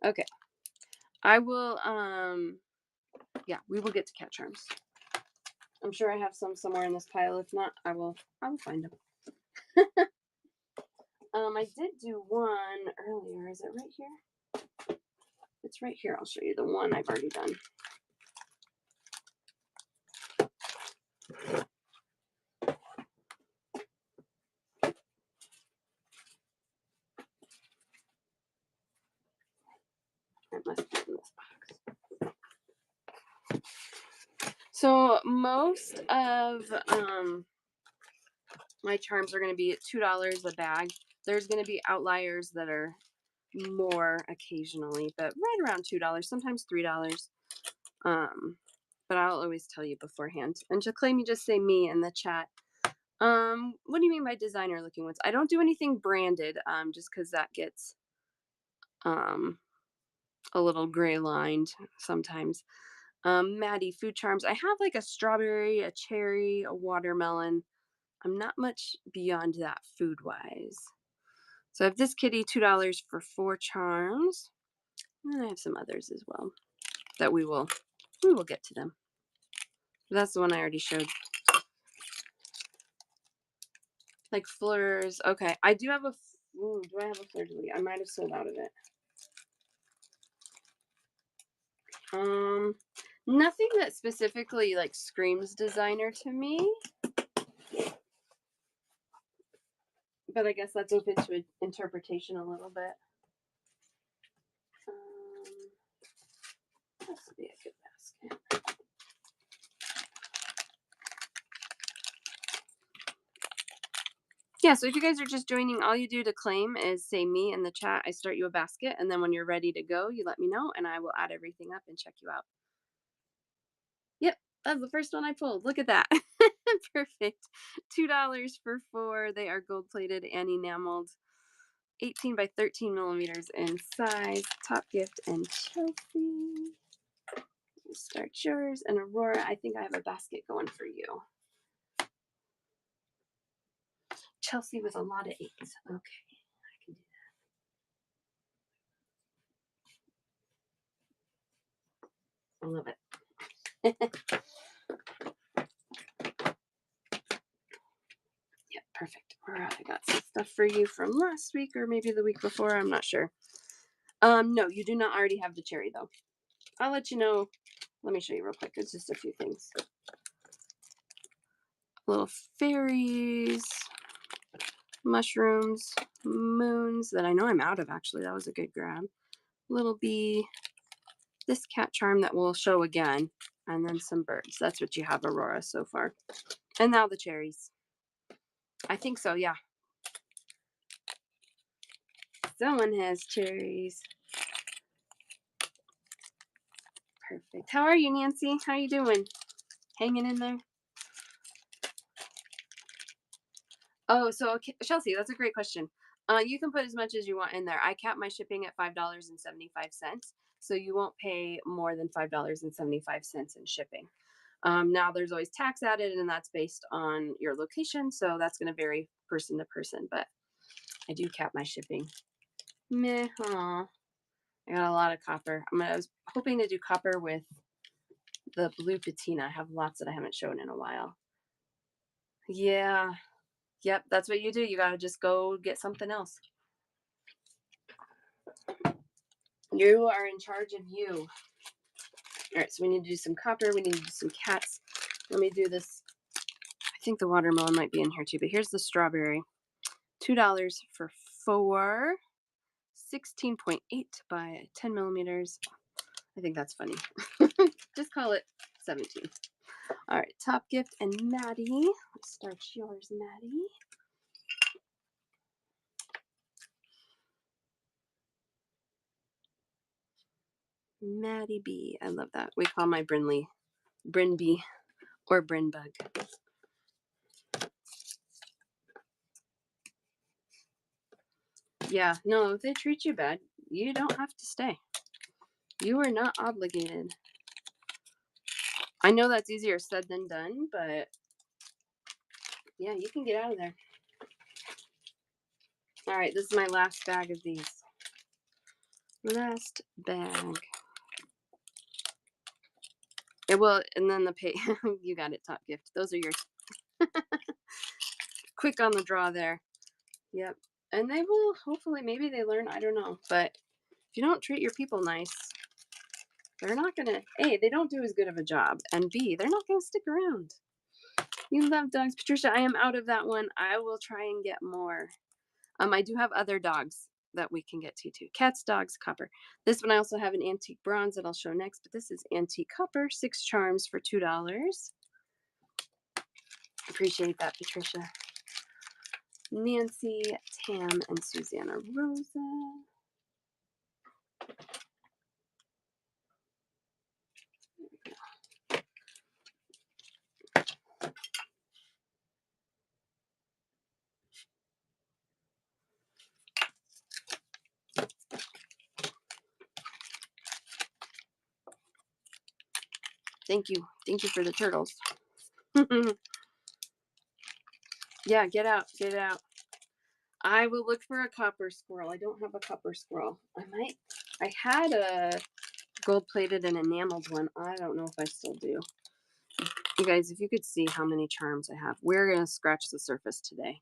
Okay. I will, yeah, we will get to cat charms. I'm sure I have some somewhere in this pile. If not, I will find them. I did do one earlier. Is it right here? It's right here. I'll show you the one I've already done. It must be in this box. So most of my charms are going to be $2 a bag. There's going to be outliers that are more occasionally, but right around $2, sometimes $3. But I'll always tell you beforehand. And to claim, you just say me in the chat. What do you mean by designer looking ones? I don't do anything branded, just because that gets a little gray lined sometimes. Maddie food charms. I have like a strawberry, a cherry, a watermelon. I'm not much beyond that food wise. So I have this kitty, $2 for 4 charms. And I have some others as well that we will get to them. That's the one I already showed. Like fleurs. Okay. I do have a do I have a fleur de lis? I might have sold out of it. Nothing that specifically like screams designer to me. But I guess that's open to interpretation a little bit. This would be a good basket. Yeah, so if you guys are just joining, all you do to claim is say me in the chat. I start you a basket, and then when you're ready to go, you let me know, and I will add everything up and check you out. Yep, that's the first one I pulled. Look at that. Perfect. $2 for 4. They are gold plated and enameled. 18 by 13 millimeters in size. Top Gift and Chelsea. Start yours. And Aurora, I think I have a basket going for you. Chelsea with a lot of 8s. Okay, I can do that. I love it. Yeah, perfect. Aurora, I got some stuff for you from last week or maybe the week before. I'm not sure. No, you do not already have the cherry though. I'll let you know. Let me show you real quick. It's just a few things. Little fairies, mushrooms, moons that I know I'm out of actually. That was a good grab. Little bee, this cat charm that we'll show again, and then some birds. That's what you have, Aurora, so far. And now the cherries. I think so, yeah. Someone has cherries. Perfect. How are you, Nancy? How you doing? Hanging in there? Oh, so okay, Chelsea, that's a great question. You can put as much as you want in there. I cap my shipping at $5.75, so you won't pay more than $5.75 in shipping. Now there's always tax added, and that's based on your location, so that's going to vary person to person. But I do cap my shipping. Meh. Aw. I got a lot of copper. I was hoping to do copper with the blue patina. I have lots that I haven't shown in a while. Yeah. Yep, that's what you do. You got to just go get something else. You are in charge of you. All right, so we need to do some copper. We need to do some cats. Let me do this. I think the watermelon might be in here too, but here's the strawberry. $2 for 4. 16.8 by 10 millimeters. I think that's funny. Just call it 17. All right, Top Gift and Maddie. Let's start yours, Maddie. Maddie B. I love that. We call my Brinley Bryn Bee or Bryn Bug. Yeah, no, if they treat you bad, you don't have to stay. You are not obligated. I know that's easier said than done, but yeah, you can get out of there. All right, this is my last bag of these. Last bag. It will, and then the pay. You got it, Top Gift. Those are yours. Quick on the draw there. Yep. And they will, hopefully, maybe they learn. I don't know. But if you don't treat your people nice, they're not going to, A, they don't do as good of a job. And B, they're not going to stick around. You love dogs. Patricia, I am out of that one. I will try and get more. I do have other dogs that we can get to too. Cats, dogs, copper. This one I also have an antique bronze that I'll show next, but this is antique copper, 6 charms for $2. Appreciate that, Patricia. Nancy, Tam, and Susanna Rosa. Thank you. Thank you for the turtles. Yeah, get out. Get out. I will look for a copper squirrel. I don't have a copper squirrel. I had a gold-plated and enameled one. I don't know if I still do. You guys, if you could see how many charms I have. We're going to scratch the surface today.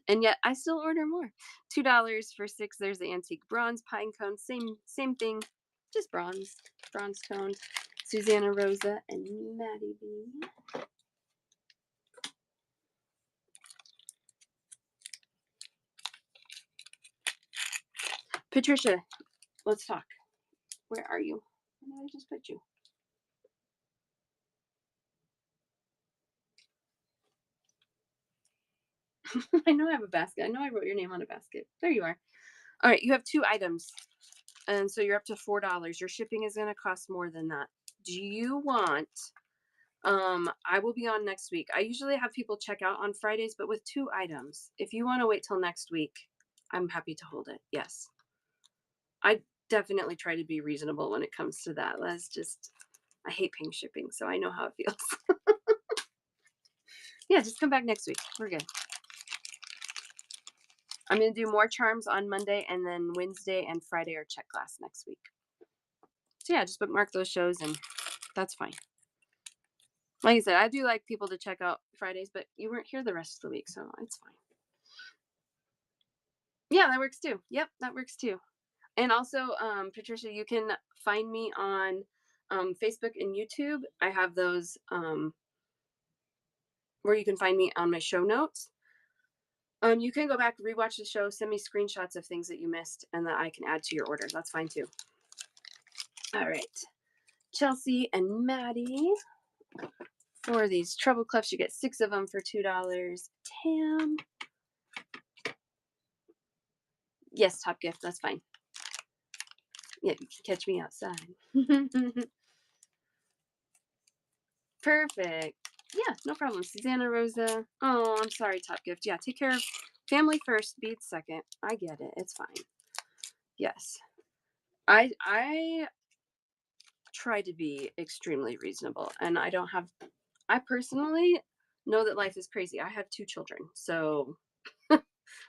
And yet I still order more. $2 for 6. There's the antique bronze pine cone. Same thing. Just bronze toned. Susanna Rosa and Maddie B. Patricia, let's talk. Where are you? Where did I just put you? I know I have a basket. I know I wrote your name on a basket. There you are. All right, you have 2 items. And so you're up to $4. Your shipping is going to cost more than that. Do you want I will be on next week. I usually have people check out on Fridays, but with 2 items. If you want to wait till next week, I'm happy to hold it. Yes. I definitely try to be reasonable when it comes to that. I hate paying shipping, so I know how it feels. Yeah, just come back next week. We're good. I'm going to do more charms on Monday, and then Wednesday and Friday are check class next week. So yeah, just bookmark those shows, and that's fine. Like I said, I do like people to check out Fridays, but you weren't here the rest of the week, so it's fine. Yeah, that works too. Yep, that works too. And also, Patricia, you can find me on Facebook and YouTube. I have those where you can find me on my show notes. You can go back, rewatch the show, send me screenshots of things that you missed and that I can add to your order. That's fine too. All right. Chelsea and Maddie. For these treble clefs, you get 6 of them for $2. Tam. Yes, Top Gift. That's fine. Yeah, you can catch me outside. Perfect. Yeah, no problem. Susanna Rosa. Oh, I'm sorry, Top Gift. Yeah, take care of family first, beads second. I get it. It's fine. Yes. I try to be extremely reasonable, and I personally know that life is crazy. I have 2 children. So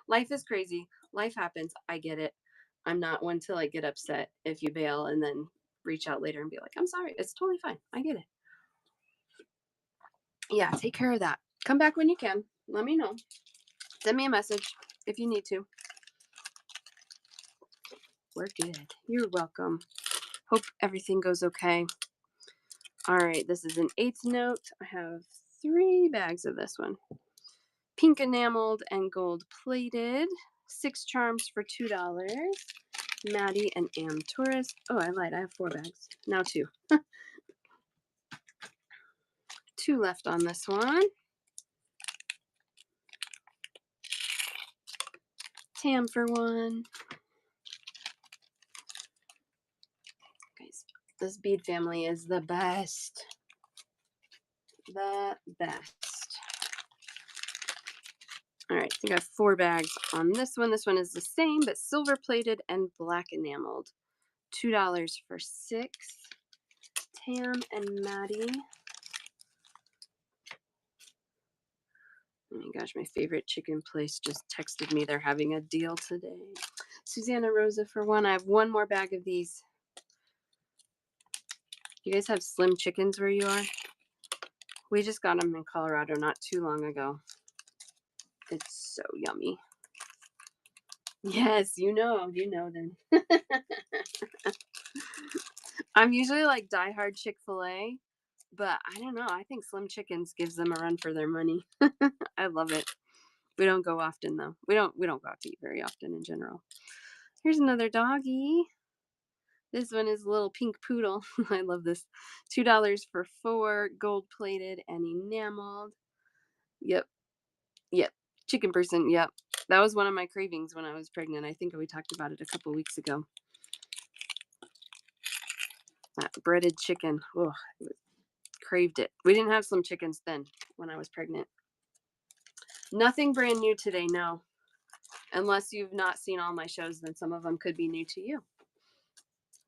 life is crazy. Life happens. I get it. I'm not one to get upset if you bail and then reach out later and be like, "I'm sorry." It's totally fine. I get it. Yeah, take care of that. Come back when you can. Let me know. Send me a message if you need to. We're good. You're welcome. Hope everything goes okay. All right, this is an 8th note. I have 3 bags of this one. Pink enameled and gold plated. 6 charms for $2. Maddie and Am Tourist. Oh, I lied. I have 4 bags. Now 2. 2 left on this one. Tam for 1. Guys, this bead family is the best. The best. All right, I think I have 4 bags on this one. This one is the same, but silver plated and black enameled. $2 for 6. Tam and Maddie. Oh my gosh, my favorite chicken place just texted me they're having a deal today. Susanna Rosa for one. I have one more bag of these. You guys have Slim Chickens where you are? We just got them in Colorado not too long ago. It's so yummy. Yes, you know then. I'm usually like diehard Chick-fil-A, but I don't know. I think Slim Chickens gives them a run for their money. I love it. We don't go often though. We don't go out to eat very often in general. Here's another doggy. This one is a little pink poodle. I love this. $2 for 4, gold plated and enameled. Yep. Chicken person. Yep. That was one of my cravings when I was pregnant. I think we talked about it a couple weeks ago. That breaded chicken. Oh, craved it. We didn't have Slim Chickens then when I was pregnant. Nothing brand new today, no. Unless you've not seen all my shows, then some of them could be new to you.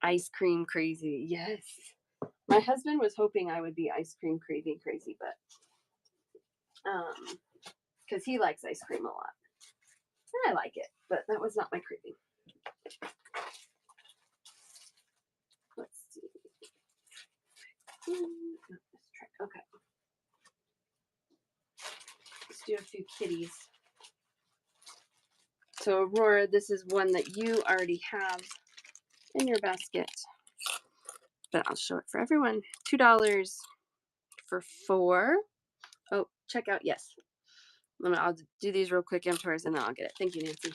Ice cream crazy. Yes. My husband was hoping I would be ice cream crazy, but because he likes ice cream a lot. And I like it, but that was not my craving. Let's see. Okay. Let's do a few kitties. So Aurora, this is one that you already have in your basket, but I'll show it for everyone. $2 for 4. Oh, checkout, yes. I'll do these real quick, Taurus, and then I'll get it. Thank you, Nancy.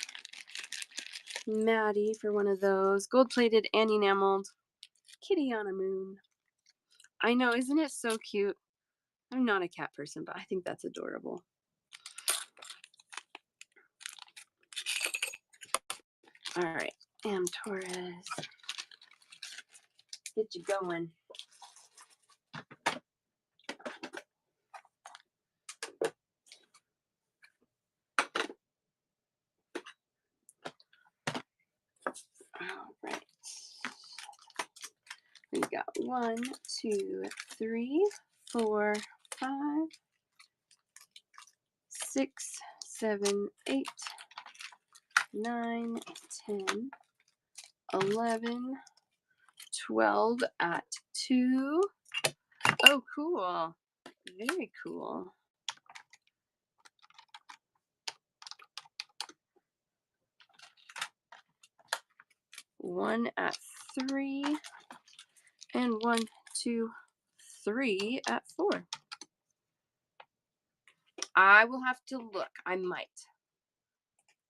Maddie for one of those. Gold-plated and enameled. Kitty on a moon. I know, isn't it so cute? I'm not a cat person, but I think that's adorable. All right, Taurus. Get you going. All right. We got 1, 2, 3, 4, 5, 6, 7, 8, 9, 10, 11, 12 at 2. Oh, cool. Very cool. One at 3. And 1, 2, 3 at 4. I will have to look. I might.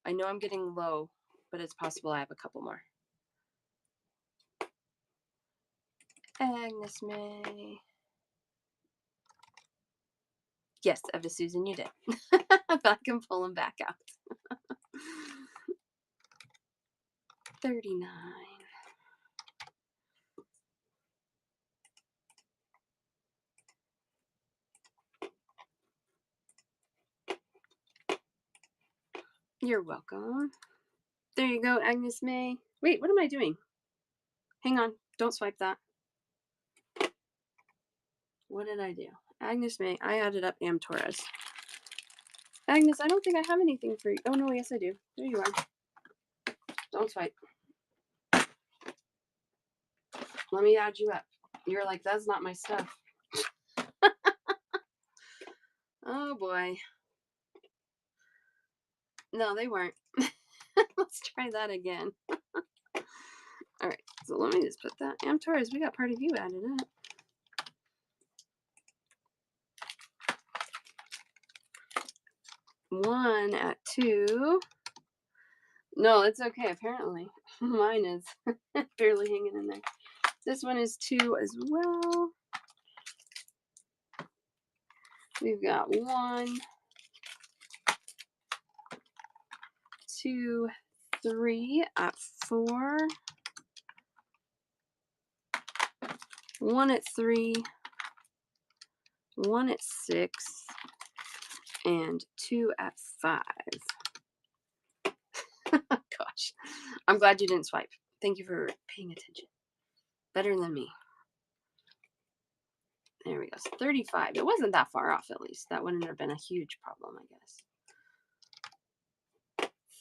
I know I'm getting low, but it's possible I have a couple more. Agnes May. Yes, Eva Susan, you did. But I can pull them back out. 39. You're welcome. There you go, Agnes May. Wait, what am I doing? Hang on. Don't swipe that. What did I do? Agnes May. I added up Taurus. Agnes, I don't think I have anything for you. Oh, no, yes, I do. There you are. Don't swipe. Let me add you up. You're like, that's not my stuff. Oh, boy. No, they weren't. Let's try that again. All right, so let me just put that. Taurus, we got part of you added up. One at 2. No, it's okay, apparently. Mine is barely hanging in there. This one is 2 as well. We've got 1, 2, 3 at 4. 1 at 3. 1 at 6. And 2 at 5. Gosh, I'm glad you didn't swipe. Thank you for paying attention. Better than me. There we go. So 35. It wasn't that far off, at least. That wouldn't have been a huge problem, I guess.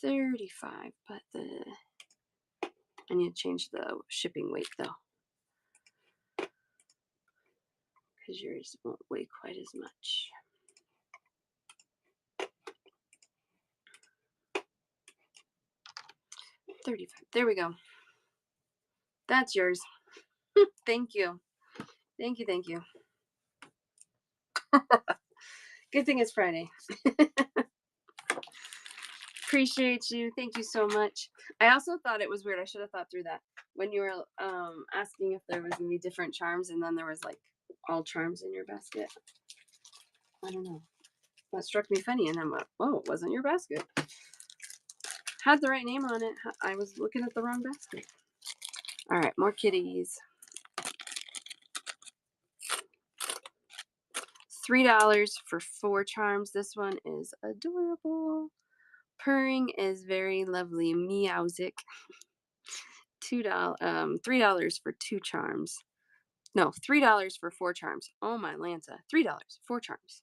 35, but the I need to change the shipping weight though, because yours won't weigh quite as much. 35. There we go. That's yours. Thank you. Thank you. Thank you. Good thing it's Friday. Appreciate you. Thank you so much. I also thought it was weird. I should have thought through that when you were asking if there was gonna be different charms, and then there was like all charms in your basket. I don't know. That struck me funny, and then went, "Oh, it wasn't your basket." Had the right name on it. I was looking at the wrong basket. All right, more kitties. $3 for 4 charms. This one is adorable. Purring is very lovely. Meowsic. $3 for 2 charms. No, $3 for 4 charms. Oh my Lanta. $3, 4 charms.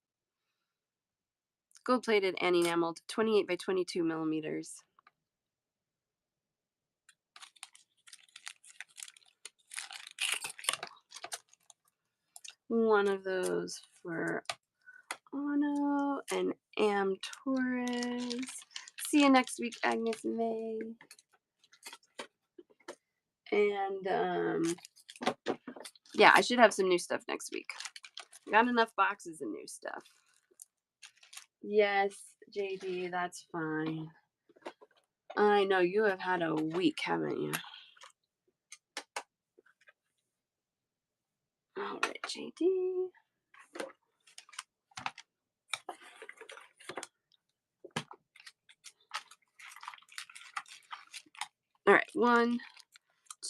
Gold plated and enameled, 28 by 22 millimeters. One of those for Ano and Am Torres. See you next week, Agnes May. And yeah, I should have some new stuff next week. Got enough boxes of new stuff. Yes, JD, that's fine. I know you have had a week, haven't you? All right, JD. All right, 1,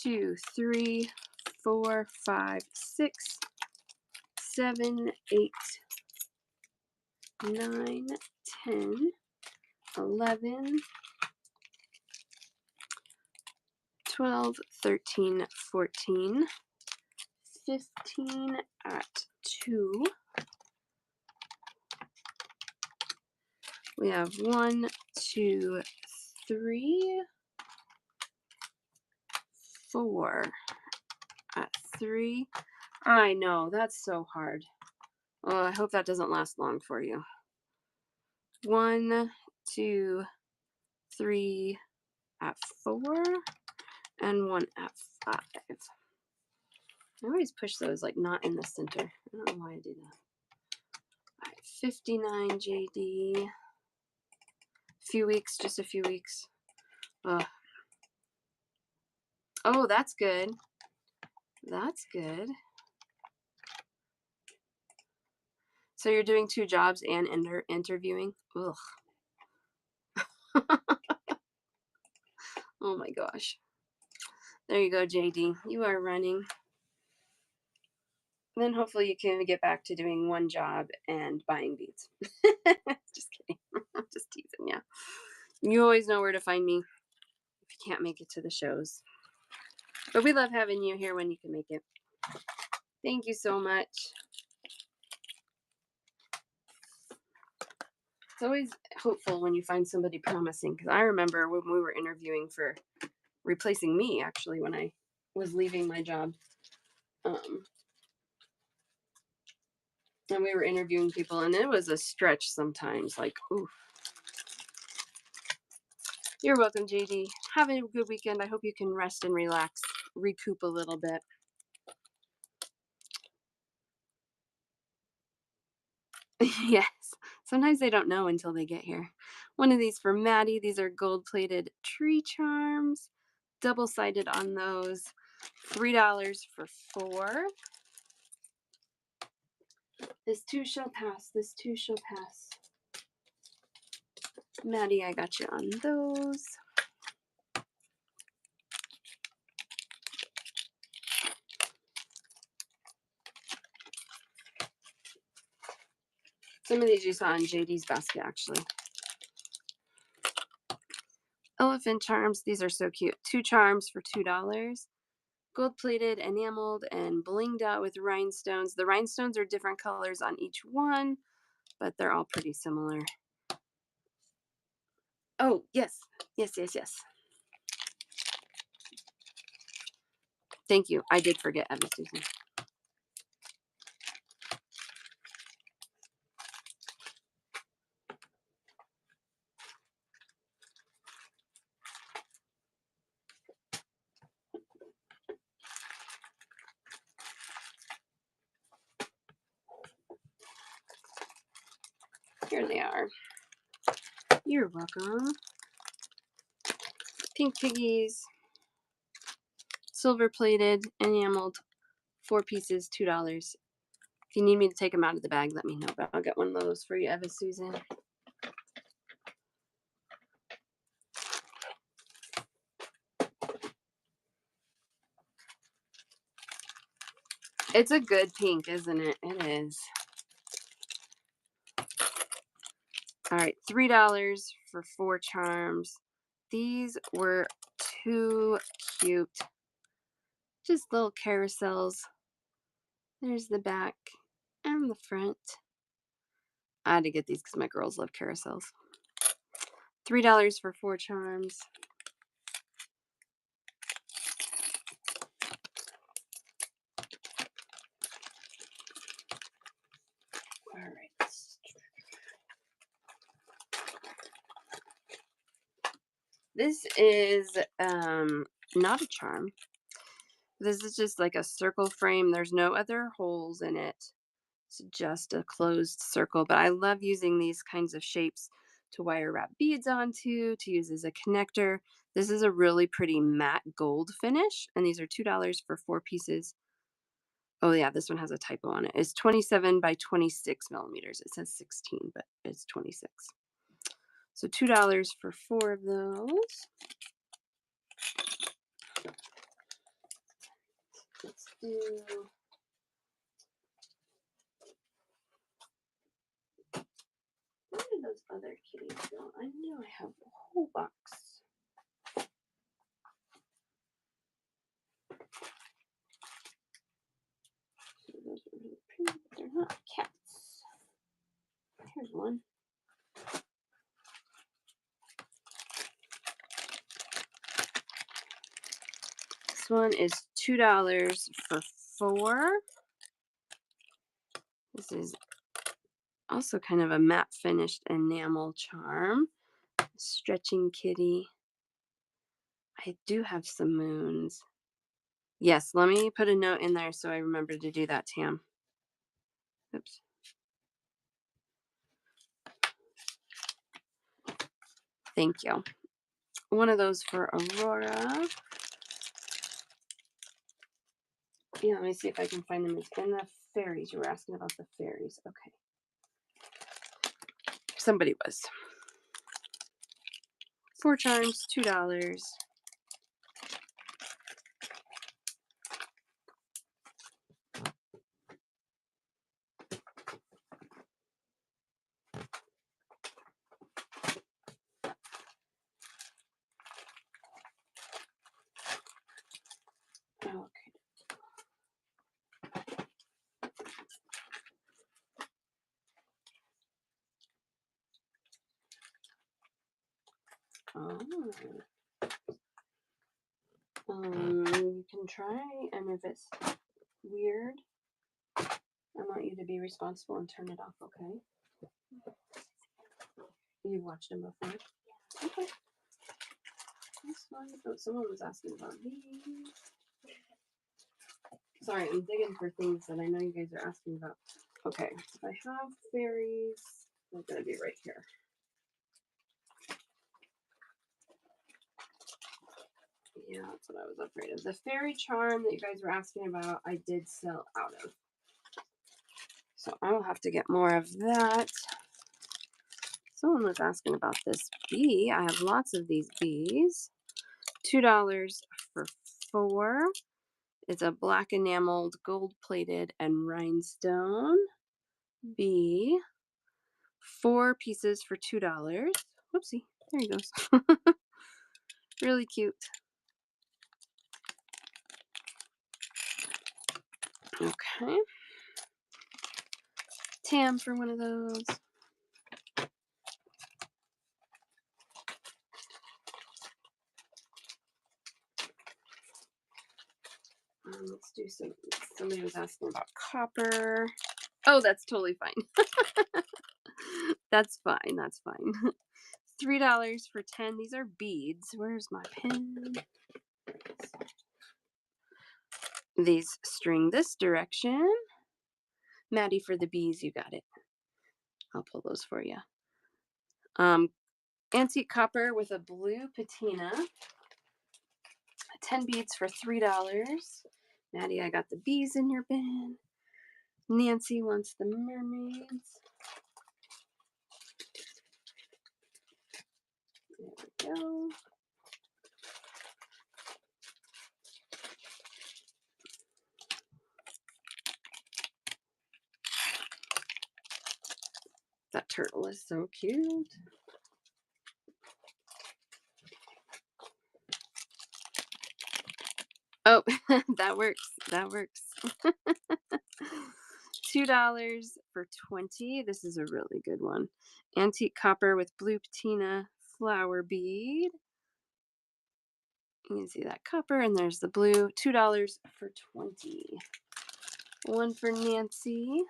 2, 3, 4, 5, 6, 7, 8, 9, 10, 11, 12, 13, 14, 15 at 2. We have 1, 2, 3, 4 at 3. I know, that's so hard. Oh, I hope that doesn't last long for you. 1, 2, 3 at 4, and 1 at 5. I always push those like not in the center. I don't know why I do that. All right, 59 JD. Few weeks, just a few weeks. Ugh. Oh, that's good. That's good. So you're doing 2 jobs and interviewing? Ugh. Oh my gosh. There you go, JD. You are running. Then hopefully you can get back to doing 1 job and buying beads. Just kidding. Just teasing you. You always know where to find me if you can't make it to the shows. But we love having you here when you can make it. Thank you so much. It's always hopeful when you find somebody promising, because I remember when we were interviewing for replacing me, actually, when I was leaving my job. And we were interviewing people, and it was a stretch sometimes. Like, ooh. You're welcome, JD. Have a good weekend. I hope you can rest and relax, recoup a little bit. Yes. Sometimes they don't know until they get here. One of these for Maddie. These are gold-plated tree charms. Double-sided on those. $3 for 4. This too shall pass. This too shall pass. Maddie, I got you on those. Some of these you saw in JD's basket, actually. Elephant charms. These are so cute. 2 charms for $2. Gold plated, enameled, and blinged out with rhinestones. The rhinestones are different colors on each one, but they're all pretty similar. Oh, yes. Yes, yes, yes. Thank you. I did forget Eva Susan. Here they are. You're welcome. Pink piggies. Silver plated, enameled. 4 pieces, $2. If you need me to take them out of the bag, let me know. But I'll get one of those for you, Eva Susan. It's a good pink, isn't it? It is. All right, $3 for 4 charms. These were too cute. Just little carousels. There's the back and the front. I had to get these because my girls love carousels. $3 for 4 charms. All right. This is not a charm. This is just like a circle frame. There's no other holes in it. It's just a closed circle. But I love using these kinds of shapes to wire wrap beads onto, to use as a connector. This is a really pretty matte gold finish. And these are $2 for 4 pieces. Oh yeah, this one has a typo on it. It's 27 by 26 millimeters. It says 16, but it's 26. So $2 for 4 of those. Let's do... Where did those other kitties go? I knew I have a whole box. So those are really pretty, but they're not cats. Here's one. This one is $2 for 4. This is also kind of a matte finished enamel charm. Stretching kitty. I do have some moons. Yes, let me put a note in there so I remember to do that, Tam. Oops. Thank you. One of those for Aurora. Yeah, let me see if I can find them. It's in the fairies. You were asking about the fairies. Okay. Somebody was. 4 charms, $2. Okay. Oh. You can try, and if it's weird, I want you to be responsible and turn it off, okay? You've watched them before? Yeah. Okay. That's fine. Oh, someone was asking about these. Sorry, I'm digging for things that I know you guys are asking about. Okay, I have fairies. They're going to be right here. Yeah, that's what I was afraid of. The fairy charm that you guys were asking about, I did sell out of. So I will have to get more of that. Someone was asking about this bee. I have lots of these bees. $2 for 4. It's a black enameled, gold plated, and rhinestone bee. 4 pieces for $2. Whoopsie, there he goes. Really cute. Okay. Tam for one of those. do some. Somebody was asking about copper. Oh, that's totally fine. That's fine. That's fine. $3 for 10. These are beads. Where's my pen? These string this direction. Maddie, for the bees, you got it. I'll pull those for you. Antique copper with a blue patina. 10 beads for $3. Maddie, I got the bees in your bin. Nancy wants the mermaids. There we go. That turtle is so cute. Oh, that works. That works. $2 for 20. This is a really good one. Antique copper with blue patina flower bead. You can see that copper, and there's the blue. $2 for 20. One for Nancy.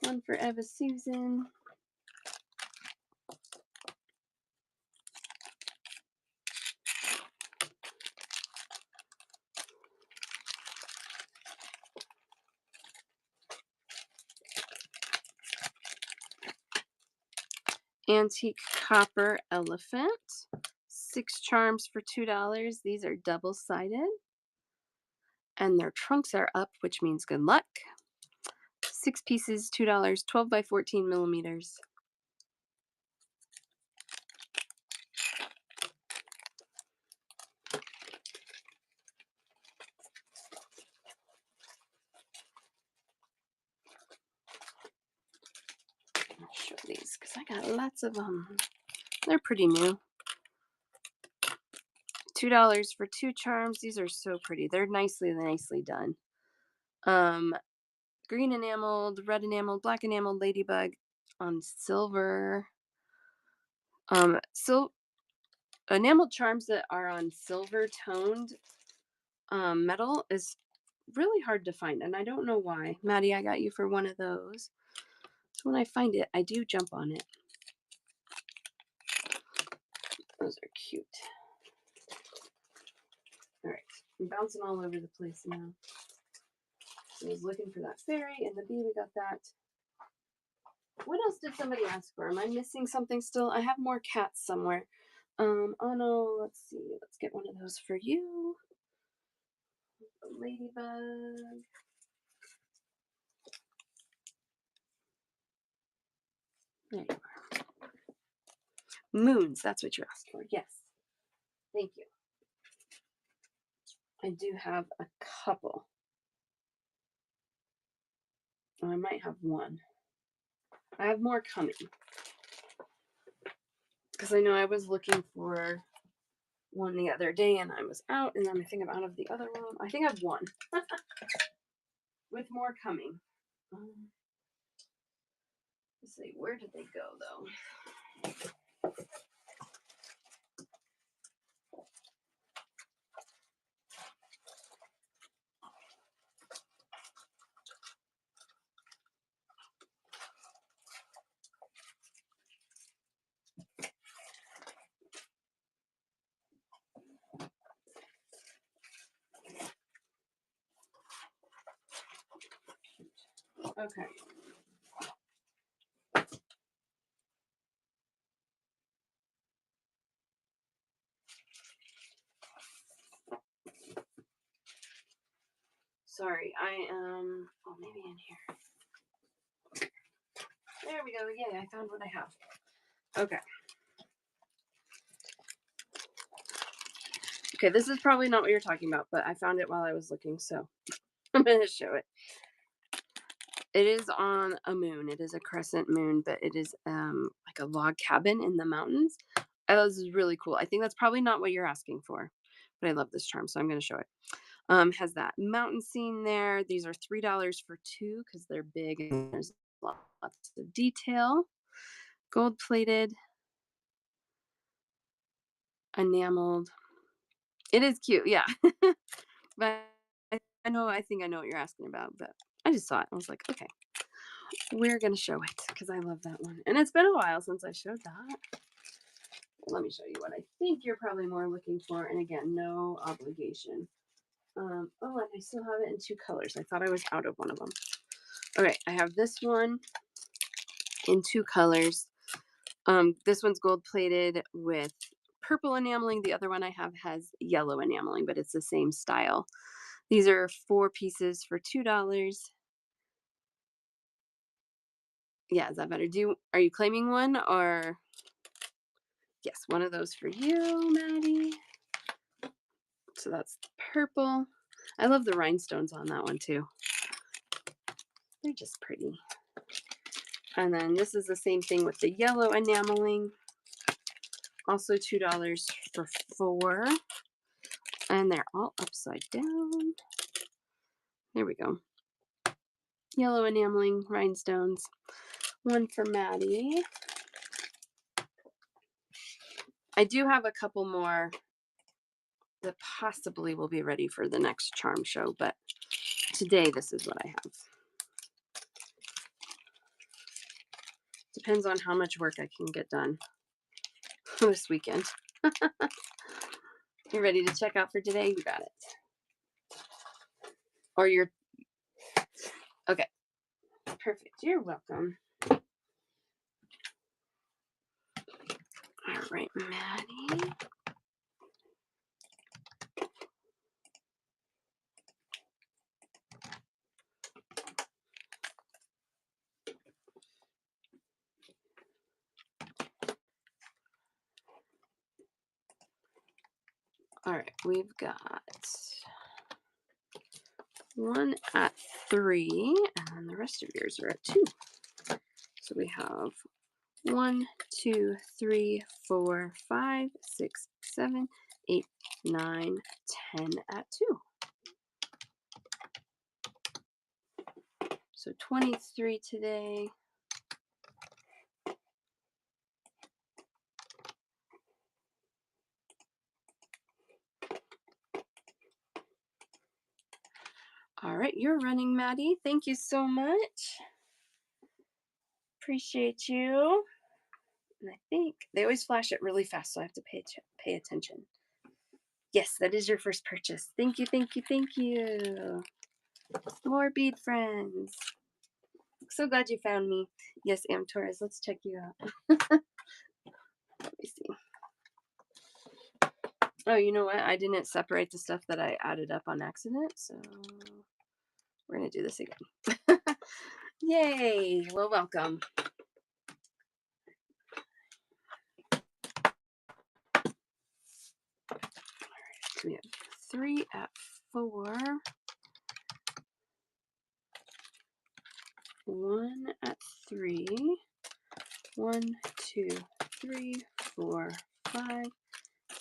One for Eva Susan. Antique copper elephant. 6 charms for $2. These are double-sided. And their trunks are up, which means good luck. 6 pieces, $2, 12 by 14 millimeters. I'll show these because I got lots of them. They're pretty new. $2 for 2 charms. These are so pretty. They're nicely done. Green enameled, red enameled, black enameled ladybug on silver. Enameled charms that are on silver toned metal is really hard to find, and I don't know why. Maddie, I got you for one of those. So when I find it, I do jump on it. Those are cute. All right, I'm bouncing all over the place now. I was looking for that fairy and the bee. We got that. What else did somebody ask for? Am I missing something still? I have more cats somewhere. Oh no, let's see. Let's get one of those for you. Ladybug. There you are. Moons, that's what you asked for. Yes. Thank you. I do have a couple. Oh, I might have one. I have more coming. Because I know I was looking for one the other day and I was out, and then I think I'm out of the other one. I think I have one. With more coming. Let's see, where did they go though? Okay. Sorry, I am. Oh, maybe in here. There we go. Yay, I found what I have. Okay. Okay, this is probably not what you're talking about, but I found it while I was looking, so I'm going to show it. It is on a moon. It is a crescent moon, but it is like a log cabin in the mountains. This is really cool. I think that's probably not what you're asking for, but I love this charm, so I'm going to show it. Has that mountain scene there. These are $3 for 2 because they're big and there's lots of detail. Gold plated, enameled. It is cute, yeah. But I I think I know what you're asking about, but I just saw it. I was like, okay, we're gonna show it because I love that one. And it's been a while since I showed that. Let me show you what I think you're probably more looking for. And again, no obligation. Oh, and I still have it in 2 colors. I thought I was out of one of them. Okay, I have this one in 2 colors. This one's gold plated with purple enameling. The other one I have has yellow enameling, but it's the same style. These are 4 pieces for $2. Yeah, is that better? Are you claiming one or yes, one of those for you, Maddie. So that's purple. I love the rhinestones on that one too. They're just pretty. And then this is the same thing with the yellow enameling. Also $2 for 4. And they're all upside down. There we go. Yellow enameling rhinestones. One for Maddie. I do have a couple more that possibly will be ready for the next charm show, but today this is what I have. Depends on how much work I can get done this weekend. You ready to check out for today? You got it. Or you're okay. Perfect. You're welcome. All right, Maddie. All right, we've got one at 3, and then the rest of yours are at 2. So we have 1, 2, 3, 4, 5, 6, 7, 8, 9, 10 at 2. So 23 today. All right, you're running, Maddie. Thank you so much. Appreciate you. And I think they always flash it really fast, so I have to pay attention. Yes, that is your first purchase. Thank you, thank you, thank you. More bead friends. So glad you found me. Yes, Am Torres, let's check you out. Let me see. Oh, you know what? I didn't separate the stuff that I added up on accident, so we're going to do this again. Yay! Well, welcome. So we have 3 at 4. 1 at 3. 1, 2, 3, 4, 5,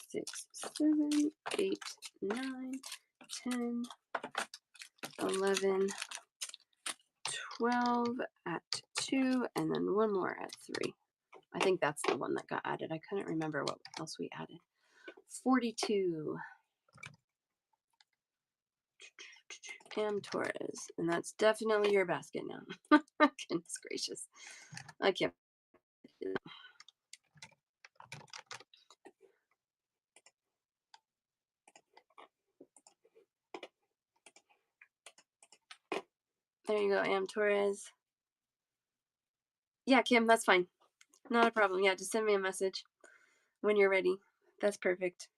6, 7, 8, 9, 10, 11, 12 at 2, and then one more at 3. I think that's the one that got added. I couldn't remember what else we added. 42. Pam Torres. And that's definitely your basket now. Goodness gracious. I can't. There you go, Am Torres. Yeah, Kim, that's fine. Not a problem. Yeah, just send me a message when you're ready. That's perfect.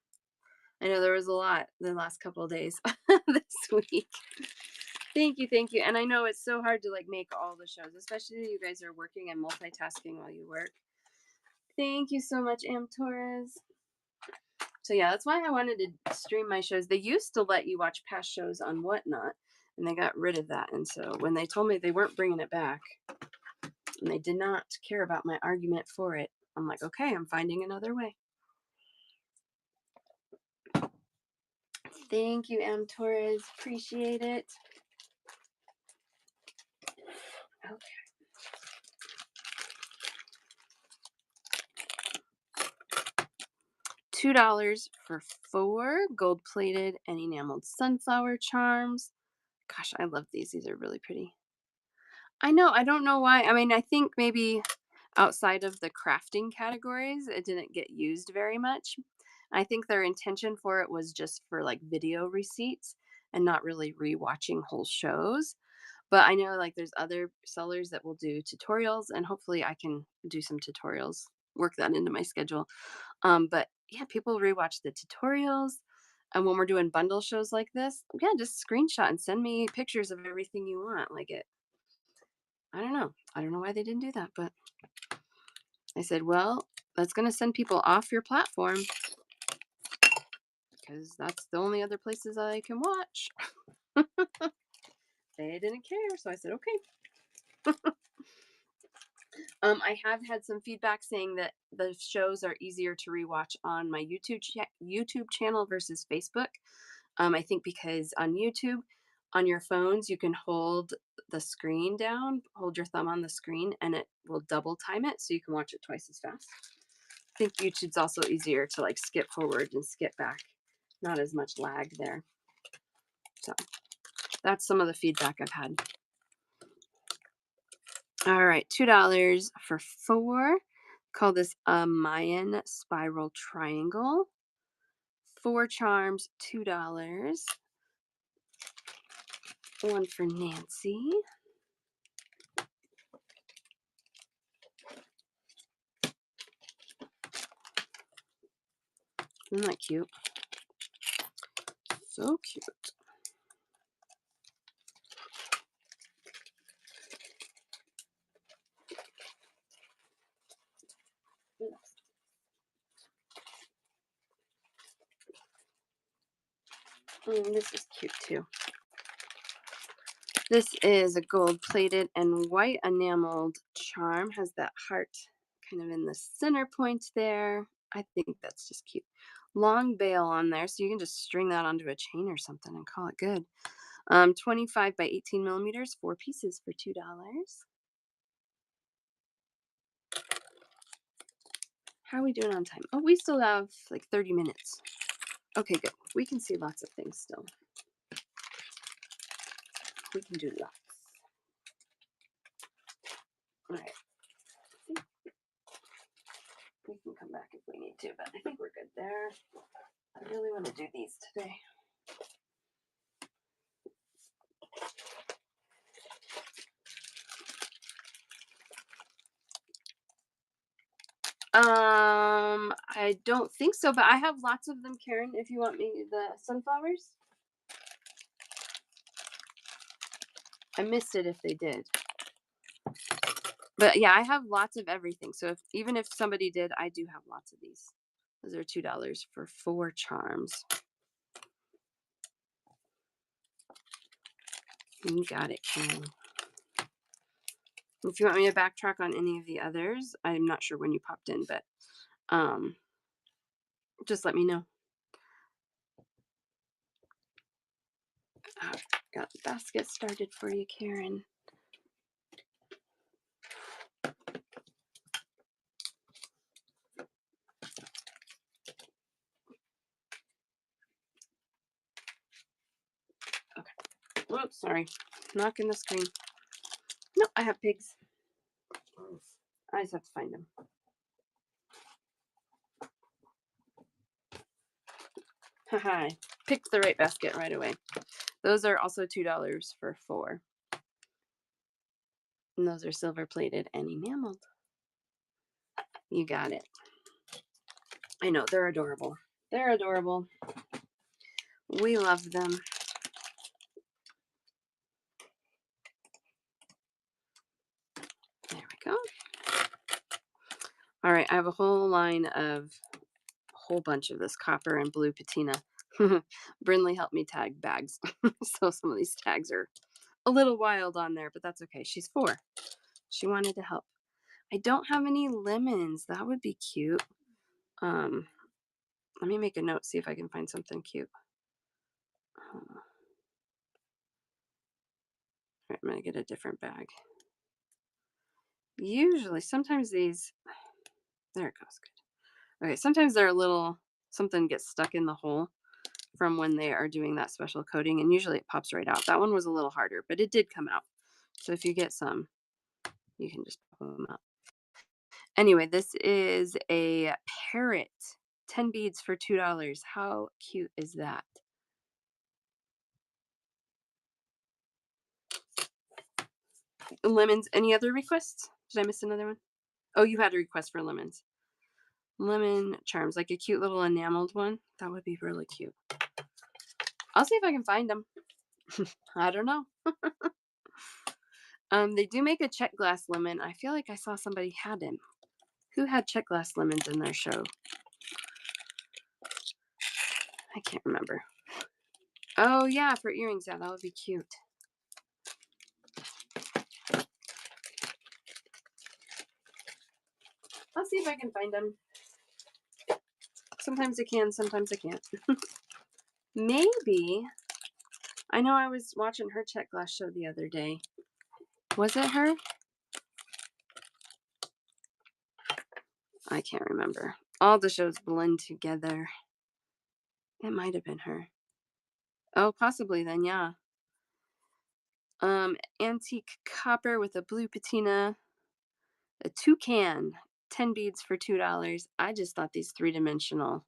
I know there was a lot the last couple of days this week. Thank you, thank you. And I know it's so hard to like make all the shows, especially you guys are working and multitasking while you work. Thank you so much, Am Torres. So yeah, that's why I wanted to stream my shows. They used to let you watch past shows on Whatnot, and they got rid of that. And so when they told me they weren't bringing it back, and they did not care about my argument for it, I'm like, okay, I'm finding another way. Thank you, Am Torres. Appreciate it. Okay. $2 for 4 gold-plated and enameled sunflower charms. Gosh, I love these. These are really pretty. I know. I don't know why. I mean, I think maybe outside of the crafting categories, it didn't get used very much. I think their intention for it was just for like video receipts and not really rewatching whole shows. But I know like there's other sellers that will do tutorials, and hopefully I can do some tutorials, work that into my schedule. But yeah, people rewatch the tutorials. And when we're doing bundle shows like this, yeah, just screenshot and send me pictures of everything you want. Like it, I don't know. I don't know why they didn't do that, but I said, well, that's going to send people off your platform because that's the only other places I can watch. They didn't care. So I said, okay. I have had some feedback saying that the shows are easier to rewatch on my YouTube channel versus Facebook. I think because on YouTube, on your phones, you can hold the screen down, hold your thumb on the screen, and it will double time it so you can watch it twice as fast. I think YouTube's also easier to like skip forward and skip back. Not as much lag there. So that's some of the feedback I've had. All right, $2 for 4. Call this a Mayan spiral triangle. 4 charms, $2. One for Nancy. Isn't that cute? So cute. This is cute too. This is a gold plated and white enameled charm. Has that heart kind of in the center point there. I think that's just cute. Long bail on there, so you can just string that onto a chain or something and call it good. 25 by 18 millimeters, 4 pieces for $2. How are we doing on time? Oh, we still have like 30 minutes. Okay, good. We can see lots of things still. We can do lots. All right. We can come back if we need to, but I think we're good there. I really want to do these today. I don't think so, but I have lots of them, Karen, if you want me the sunflowers. I missed it if they did. But yeah, I have lots of everything. So even if somebody did, I do have lots of these. Those are $2 for 4 charms. You got it, Karen. If you want me to backtrack on any of the others, I'm not sure when you popped in, but just let me know. Got the basket started for you, Karen. Okay. Whoops, sorry. Knocking the screen. No, I have pigs. I just have to find them. Haha, picked the right basket right away. Those are also $2 for 4. And those are silver plated and enameled. You got it. I know, they're adorable. They're adorable. We love them. There we go. All right, I have a whole line of whole bunch of this copper and blue patina. Brinley helped me tag bags. So some of these tags are a little wild on there, but that's okay. She's 4. She wanted to help. I don't have any lemons. That would be cute. Let me make a note, see if I can find something cute. All right, I'm gonna get a different bag. Usually, sometimes these, there it goes, good. Okay, sometimes they're a little, something gets stuck in the hole. from when they are doing that special coating, and usually it pops right out. That one was a little harder, but it did come out. So if you get some, you can just pop them out. Anyway, this is a parrot. 10 beads for $2. How cute is that? Lemons. Any other requests? Did I miss another one? Oh, you had a request for lemons. Lemon charms, like a cute little enameled one. That would be really cute. I'll see if I can find them. I don't know. They do make a check glass lemon. I feel like I saw somebody had him. Who had check glass lemons in their show? I can't remember. Oh yeah, for earrings. Yeah, that would be cute. I'll see if I can find them. Sometimes I can, sometimes I can't. Maybe. I know I was watching her check glass show the other day. Was it her? I can't remember. All the shows blend together. It might have been her. Oh, possibly then, yeah. Antique copper with a blue patina. A toucan. 10 beads for $2. I just thought these three-dimensional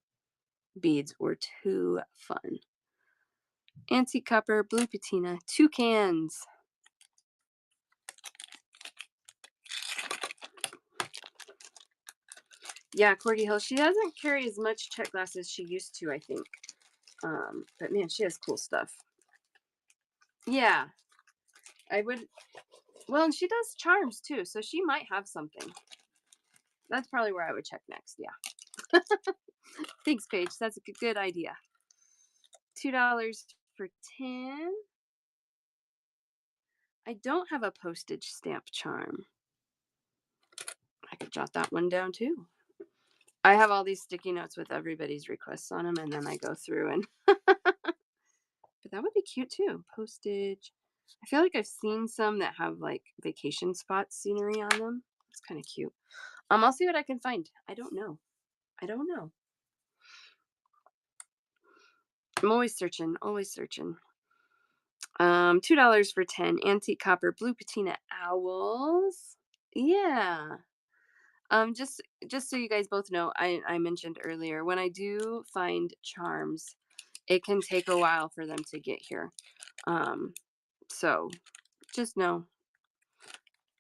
beads were too fun. Antique copper, blue patina, toucans. Yeah, Cordy Hill. She doesn't carry as much check glass as she used to, I think. But man, she has cool stuff. Yeah, I would. Well, and she does charms too, so she might have something. That's probably where I would check next. Yeah. Thanks, Paige. That's a good idea. $2 for 10. I don't have a postage stamp charm. I could jot that one down too. I have all these sticky notes with everybody's requests on them, and then I go through and. But that would be cute too. Postage. I feel like I've seen some that have like vacation spot scenery on them. It's kind of cute. I'll see what I can find. I don't know. I'm always searching, always searching. $2 for 10 antique copper blue patina owls. Yeah. Just so you guys both know, I mentioned earlier, when I do find charms, it can take a while for them to get here. So just know.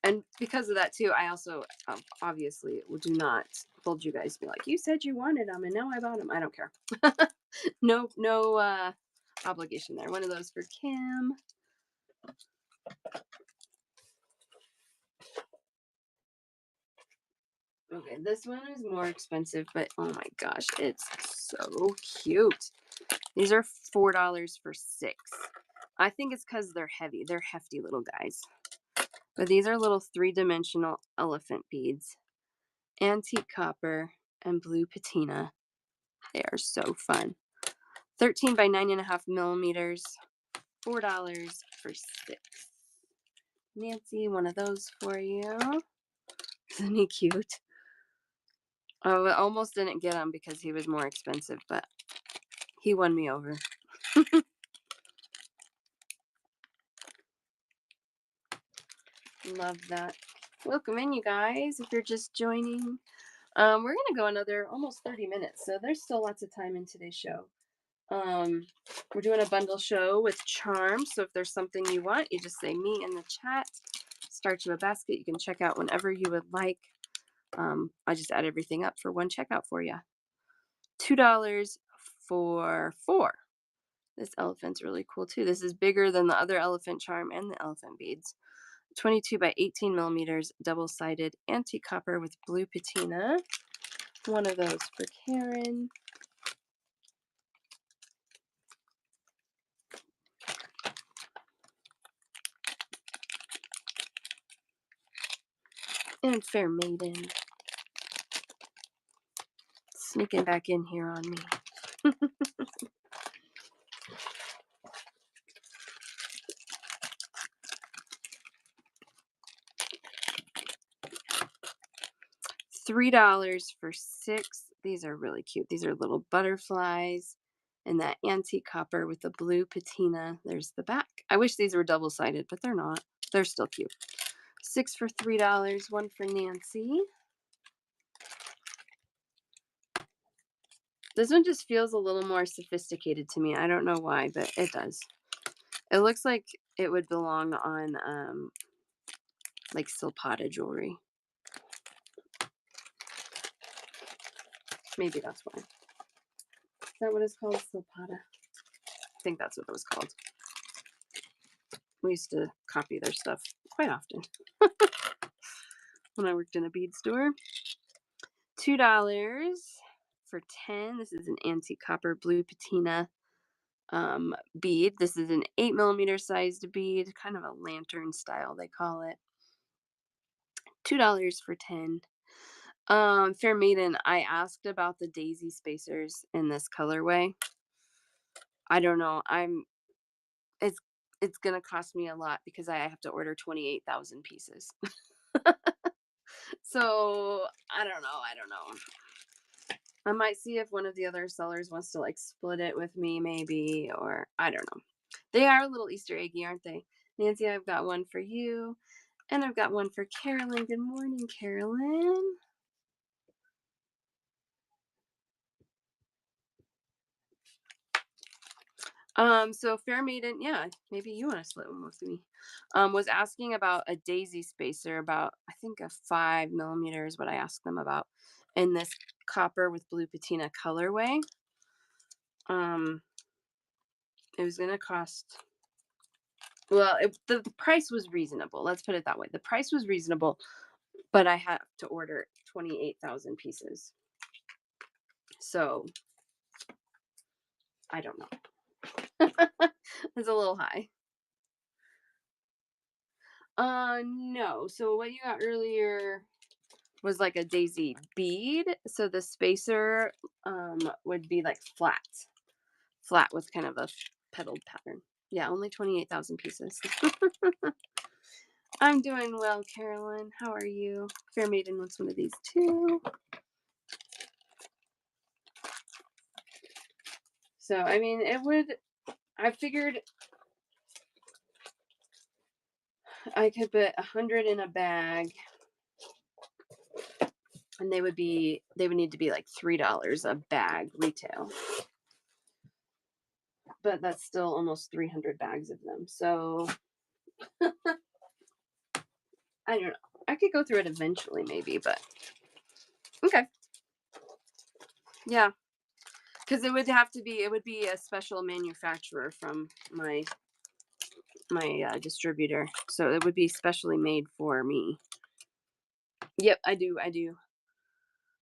And because of that too, I also obviously do not hold you guys to be like, you said you wanted them and now I bought them. I don't care. No obligation there. One of those for Kim. Okay, this one is more expensive, but oh my gosh, it's so cute. These are $4 for 6. I think it's because they're heavy. They're hefty little guys. But these are little 3-dimensional elephant beads. Antique copper and blue patina. They are so fun. 13 by 9.5 millimeters. $4 for 6. Nancy, one of those for you. Isn't he cute? Oh, I almost didn't get him because he was more expensive, but he won me over. Love that. Welcome in, you guys, if you're just joining. We're going to go another almost 30 minutes, so there's still lots of time in today's show. We're doing a bundle show with charms, so if there's something you want, you just say me in the chat. Start you a basket. You can check out whenever you would like. I just add everything up for one checkout for you. $2 for 4. This elephant's really cool too. This is bigger than the other elephant charm and the elephant beads. 22 by 18 millimeters, double-sided antique copper with blue patina. One of those for Karen. And Fair Maiden. Sneaking back in here on me. $3 for 6. These are really cute. These are little butterflies. And that antique copper with the blue patina. There's the back. I wish these were double-sided, but they're not. They're still cute. 6 for $3, 1 for Nancy. This one just feels a little more sophisticated to me. I don't know why, but it does. It looks like it would belong on like Silpada jewelry. Maybe that's why. Is that what it's called? Silpada? I think that's what it was called. We used to copy their stuff quite often when I worked in a bead store. $2 for 10. This is an antique copper blue patina bead. This is an 8mm sized bead, kind of a lantern style, they call it. $2 for 10. Fair Maiden, I asked about the daisy spacers in this colorway. I don't know. It's gonna cost me a lot because I have to order 28,000 pieces. So I don't know. I might see if one of the other sellers wants to like split it with me, maybe, or I don't know. They are a little Easter eggy, aren't they? Nancy, I've got one for you, and I've got one for Carolyn. Good morning, Carolyn. So Fair Maiden, yeah, maybe you want to split one with me. Was asking about a daisy spacer, about I think a 5mm is what I asked them about, in this copper with blue patina colorway. It was gonna cost. Well, the price was reasonable. Let's put it that way. The price was reasonable, but I have to order 28,000 pieces. So I don't know. It's a little high. No. So what you got earlier was like a daisy bead. So the spacer would be like flat with kind of a petaled pattern. Yeah, only 28,000 pieces. I'm doing well, Carolyn. How are you? Fair Maiden wants one of these too. So, I mean, I figured I could put 100 in a bag and they would need to be like $3 a bag retail. But that's still almost 300 bags of them. So, I don't know. I could go through it eventually, maybe, but okay. Yeah. Because it would be a special manufacturer from my distributor. So it would be specially made for me. Yep, I do.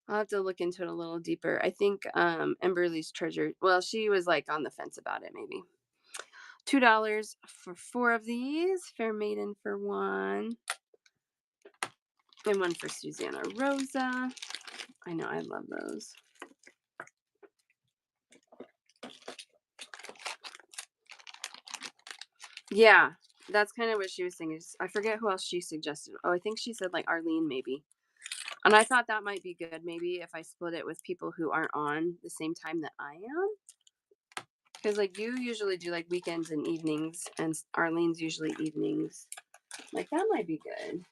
I'll have to look into it a little deeper. I think Emberly's Treasure, well, she was like on the fence about it, maybe. $2 for 4 of these. Fair Maiden for 1. And 1 for Susanna Rosa. I know, I love those. Yeah, that's kind of what she was saying. I forget who else she suggested. Oh, I think she said like Arlene, maybe. And I thought that might be good. Maybe if I split it with people who aren't on the same time that I am. Because like you usually do like weekends and evenings, and Arlene's usually evenings. Like that might be good.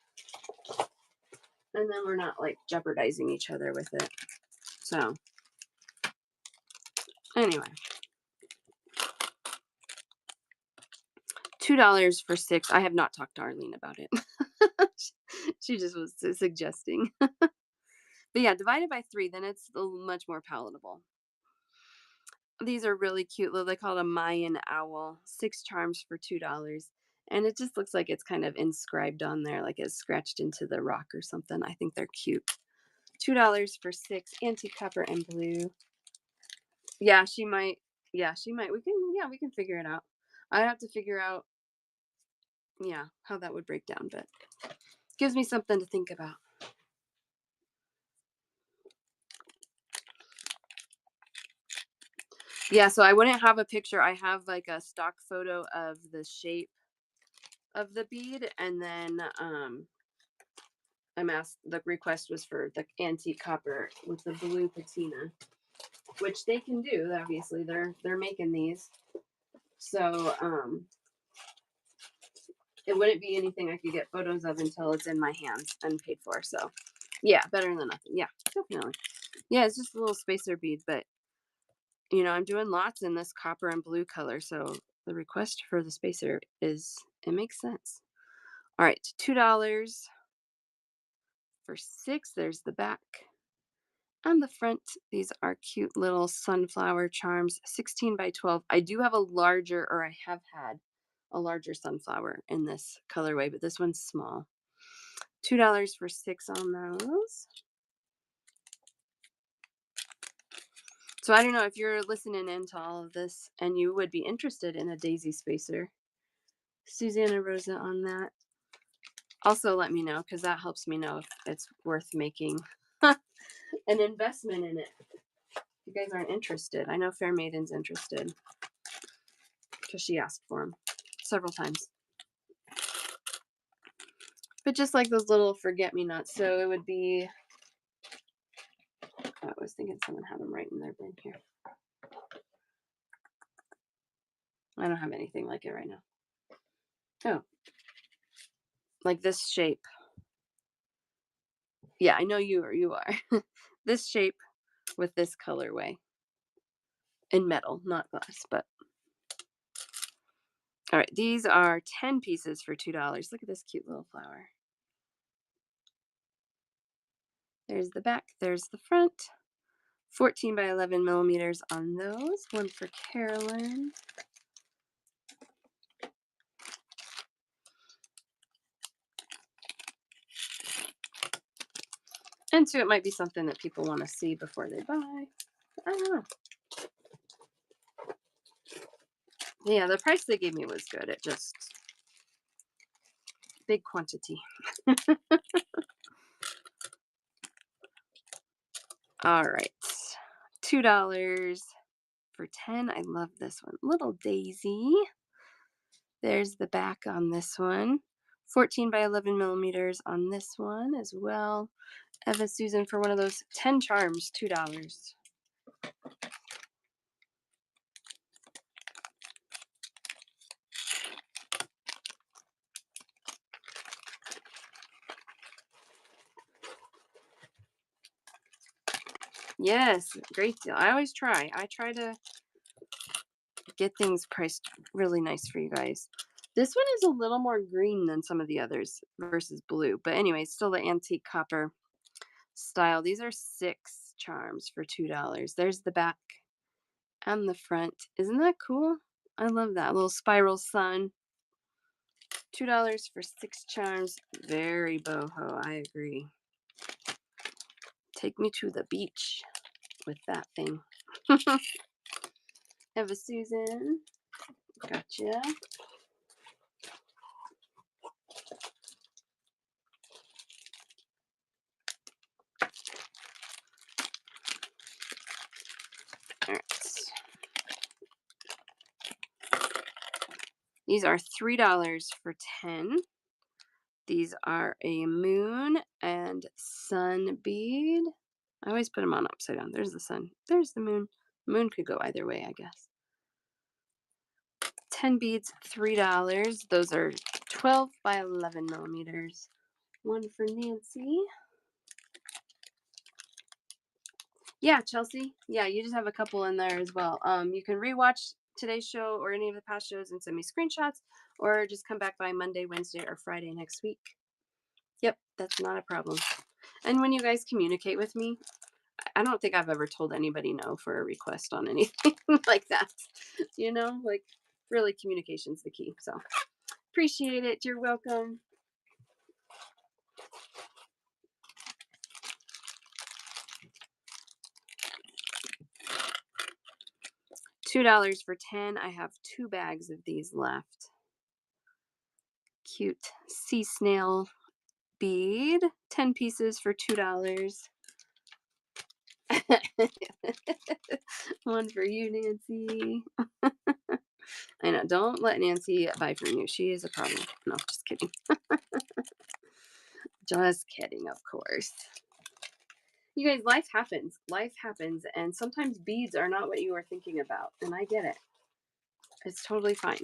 And then we're not like jeopardizing each other with it. So anyway. $2 for 6. I have not talked to Arlene about it. She just was suggesting. But yeah, divided by 3, then it's much more palatable. These are really cute. They call it a Mayan owl. 6 charms for $2. And it just looks like it's kind of inscribed on there, like it's scratched into the rock or something. I think they're cute. $2 for 6. Antique copper and blue. Yeah, she might. Yeah, she might. We can figure it out. I have to figure out, yeah, how that would break down, but gives me something to think about. Yeah, so I wouldn't have a picture. I have like a stock photo of the shape of the bead, and then the request was for the antique copper with the blue patina. which they can do. Obviously, they're making these, so it wouldn't be anything I could get photos of until it's in my hands and paid for. So, yeah, better than nothing. Yeah, definitely. Yeah, it's just a little spacer bead, but you know, I'm doing lots in this copper and blue color, so the request for the spacer is, it makes sense. All right, $2 for 6. There's the back. On the front, these are cute little sunflower charms, 16 by 12. I do have a larger, or I have had a larger sunflower in this colorway, but this one's small. $2 for 6 on those. So I don't know if you're listening into all of this and you would be interested in a daisy spacer. Susanna Rosa on that. Also let me know, because that helps me know if it's worth making an investment in it. If you guys aren't interested. I know Fair Maiden's interested, because she asked for them several times. But just like those little forget-me-nots. So it would be, I was thinking someone had them right in their bin here. I don't have anything like it right now. Oh, like this shape. Yeah, I know you are. This shape with this colorway in metal, not glass, but all right, these are 10 pieces for $2. Look at this cute little flower. There's the back, there's the front. 14 by 11 millimeters on those. One for Carolyn. And two, it might be something that people want to see before they buy. I don't know. Yeah, the price they gave me was good. It just, big quantity. All right. $2 for 10. I love this one. Little daisy. There's the back on this one. 14 by 11 millimeters on this one as well. Eva Susan for one of those 10 charms, $2. Yes, great deal. I always try. I try to get things priced really nice for you guys. This one is a little more green than some of the others versus blue. But anyway, still the antique copper style. These are 6 charms for $2. There's the back and the front. Isn't that cool? I love that little spiral sun. $2 for 6 charms. Very boho. I agree. Take me to the beach with that thing. Eva Susan. Gotcha. All right. These are $3 for 10. These are a moon and sun bead. I always put them on upside down. There's the sun. There's the moon. Moon could go either way, I guess. 10 beads, $3. Those are 12 by 11 millimeters. One for Nancy. Yeah, Chelsea. Yeah, you just have a couple in there as well. You can rewatch today's show or any of the past shows and send me screenshots, or just come back by Monday, Wednesday, or Friday next week. Yep, that's not a problem. And when you guys communicate with me, I don't think I've ever told anybody no for a request on anything like that. You know, like really communication's the key. So appreciate it. You're welcome. $2 for 10. I have 2 bags of these left. Cute sea snail bead. 10 pieces for $2. One for you, Nancy. I know. Don't let Nancy buy from you. She is a problem. No, just kidding. Just kidding, of course. You guys, life happens. Life happens. And sometimes beads are not what you are thinking about. And I get it. It's totally fine.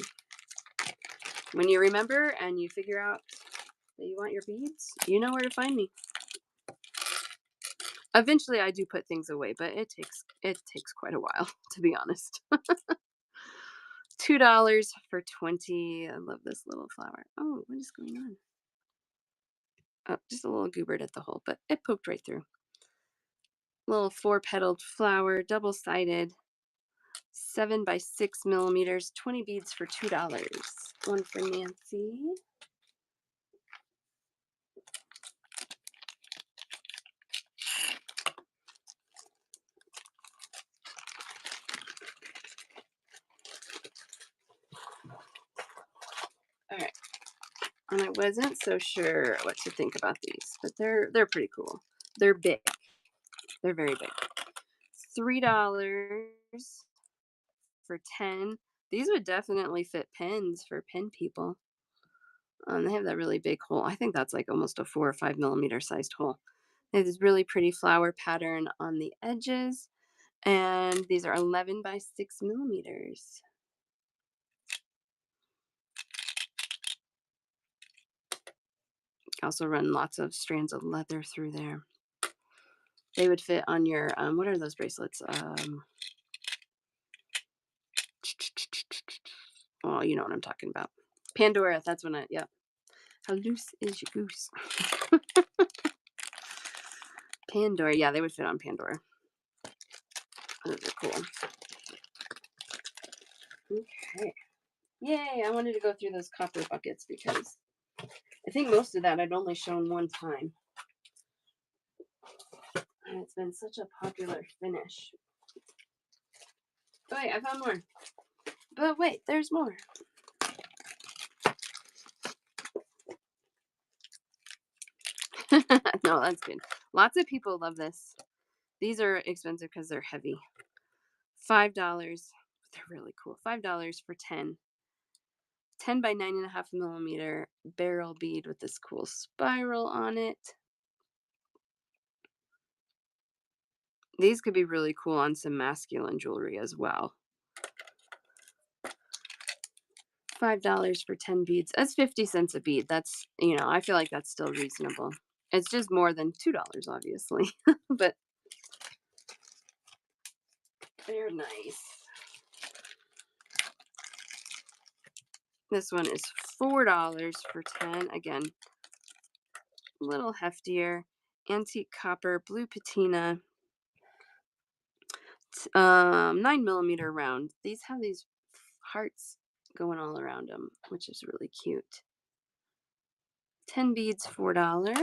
When you remember and you figure out that you want your beads, you know where to find me. Eventually I do put things away, but it takes quite a while, to be honest. $2 for 20. I love this little flower. Oh, what is going on? Oh, just a little goobered at the hole, but it poked right through. Little 4-petaled flower, double-sided, 7 by 6 millimeters, 20 beads for $2. One for Nancy. All right. And I wasn't so sure what to think about these, but they're pretty cool. They're big. They're very big. $3 for 10. These would definitely fit pens for pen people. They have that really big hole. I think that's like almost a 4 or 5 millimeter sized hole. They have this really pretty flower pattern on the edges, and these are 11 by 6 millimeters. Also run lots of strands of leather through there. They would fit on your what are those bracelets? Oh, you know what I'm talking about. Pandora. That's when yeah. How loose is your goose? Pandora. Yeah, they would fit on Pandora. Those are cool. Okay. Yay, I wanted to go through those copper buckets because I think most of that I'd only shown one time. And it's been such a popular finish. Oh, wait, I found more. But wait, there's more. No, that's good. Lots of people love this. These are expensive because they're heavy. $5. They're really cool. $5 for 10. 10 by 9.5 millimeter barrel bead with this cool spiral on it. These could be really cool on some masculine jewelry as well. $5 for 10 beads. That's 50 cents a bead. That's, I feel like that's still reasonable. It's just more than $2, obviously, but they're nice. This one is $4 for 10. Again, a little heftier. Antique copper, blue patina, 9 millimeter round. These have these hearts going all around them, which is really cute. 10 beads, $4.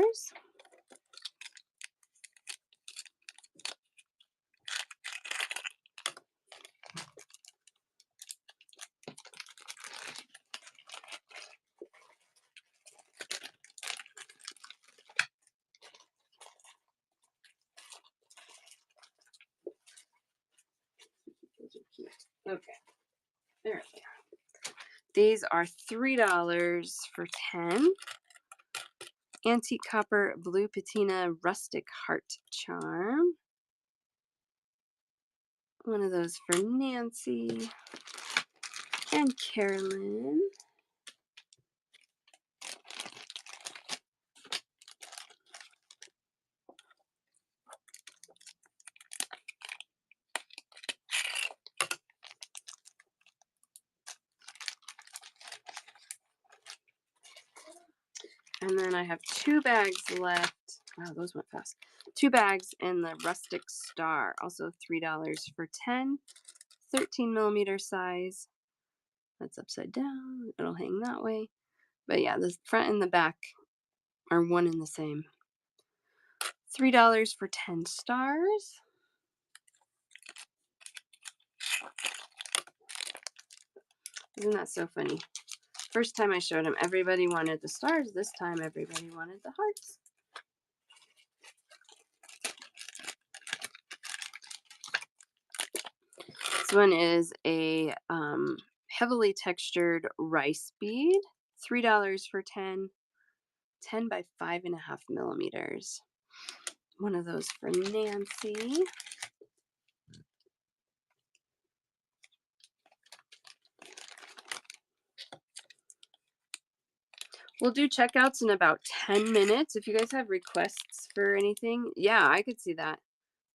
Those are cute. Okay, there they are. These are $3 for 10. Antique copper, blue patina, rustic heart charm. One of those for Nancy and Carolyn. And then I have 2 bags left. Wow, those went fast. 2 bags in the rustic star, also $3 for 10. 13 millimeter size. That's upside down. It'll hang that way. But yeah, the front and the back are one and the same. $3 for 10 stars. Isn't that so funny? First time I showed them, everybody wanted the stars. This time, everybody wanted the hearts. This one is a heavily textured rice bead. $3 for 10. 10 by 5.5 millimeters. one of those for Nancy. We'll do checkouts in about 10 minutes. If you guys have requests for anything, yeah, I could see that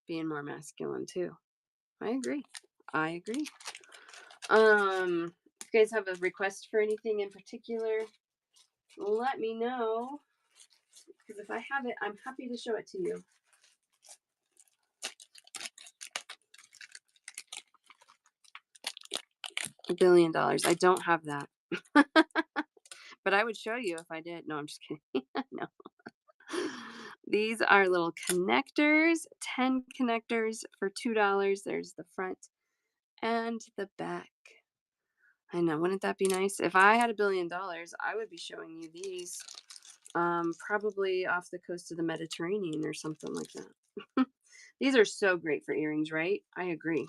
being more masculine too. I agree. I agree. If you guys have a request for anything in particular, let me know. Because if I have it, I'm happy to show it to you. $1 billion. I don't have that. But I would show you if I did. No, I'm just kidding. No. These are little connectors, 10 connectors for $2. There's the front and the back. I know, wouldn't that be nice? If I had $1 billion, I would be showing you these, probably off the coast of the Mediterranean or something like that. These are so great for earrings, right? I agree.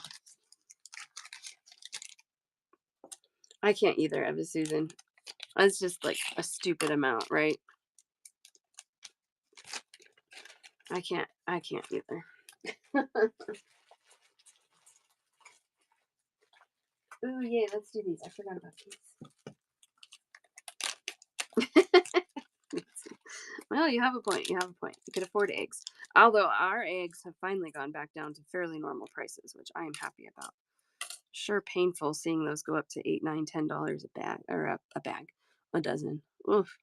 I can't either, Eva Susan. It's just like a stupid amount, right? I can't either. Ooh, yeah, let's do these. I forgot about these. Well, you have a point. You have a point. You could afford eggs. Although our eggs have finally gone back down to fairly normal prices, which I am happy about. Sure, painful seeing those go up to $8, $9, $10 a bag, or a bag, a dozen. Oof.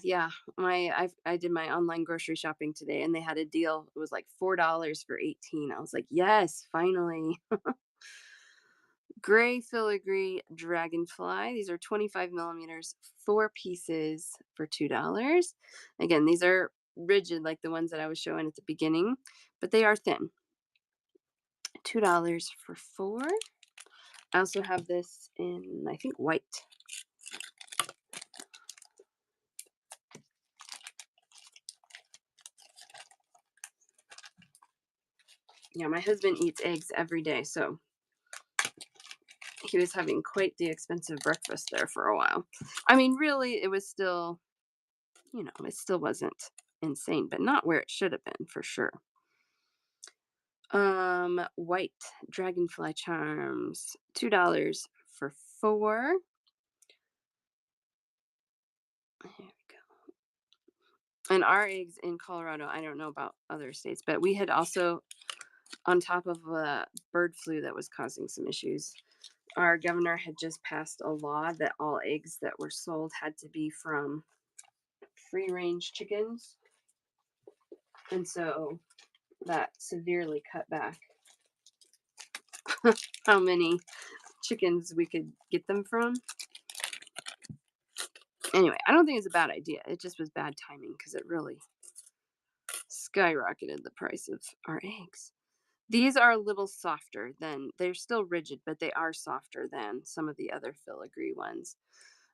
Yeah. I did my online grocery shopping today, and they had a deal. It was like $4 for 18. I was like, yes, finally. Gray filigree dragonfly. These are 25 millimeters, 4 pieces for $2. Again, these are rigid like the ones that I was showing at the beginning, but they are thin. $2 for 4. I also have this in, I think, white. Yeah, my husband eats eggs every day, so he was having quite the expensive breakfast there for a while. I mean, really, it was still, it still wasn't insane, but not where it should have been for sure. White dragonfly charms, $2 for 4. Here we go. And our eggs in Colorado, I don't know about other states, but we had also, on top of bird flu that was causing some issues, our governor had just passed a law that all eggs that were sold had to be from free range chickens. And so that severely cut back how many chickens we could get them from. Anyway, I don't think it's a bad idea. It just was bad timing because it really skyrocketed the price of our eggs. These are a little softer than, they're still rigid, but they are softer than some of the other filigree ones.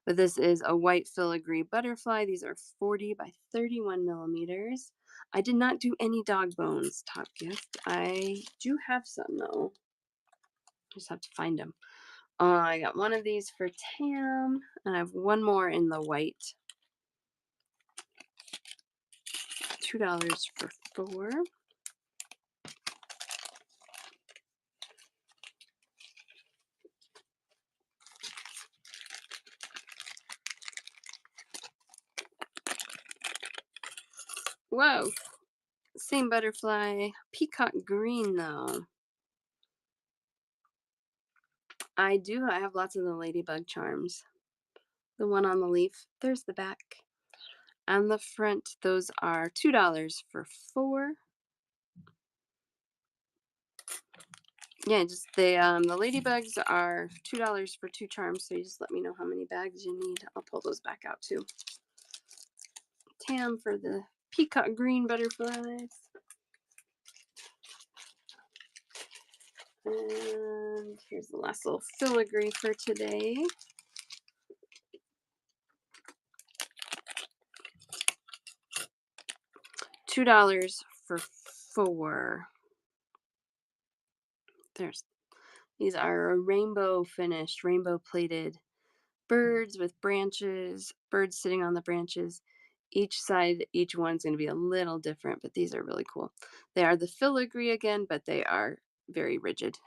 But this is a white filigree butterfly. These are 40 by 31 millimeters. I did not do any dog bones, Top Gift. I do have some though. Just have to find them. I got one of these for Tam, and I have one more in the white. $2 for 4. Whoa, same butterfly, peacock green though. I do. I have lots of the ladybug charms. The one on the leaf. There's the back. And the front, those are $2 for 4. Yeah, just the ladybugs are $2 for 2 charms. So you just let me know how many bags you need. I'll pull those back out too. Tam for the peacock green butterflies. And here's the last little filigree for today. $2 for 4. These are rainbow finished, rainbow plated birds with branches, birds sitting on the branches Each side, each one's going to be a little different, but these are really cool. They are the filigree again, but they are very rigid.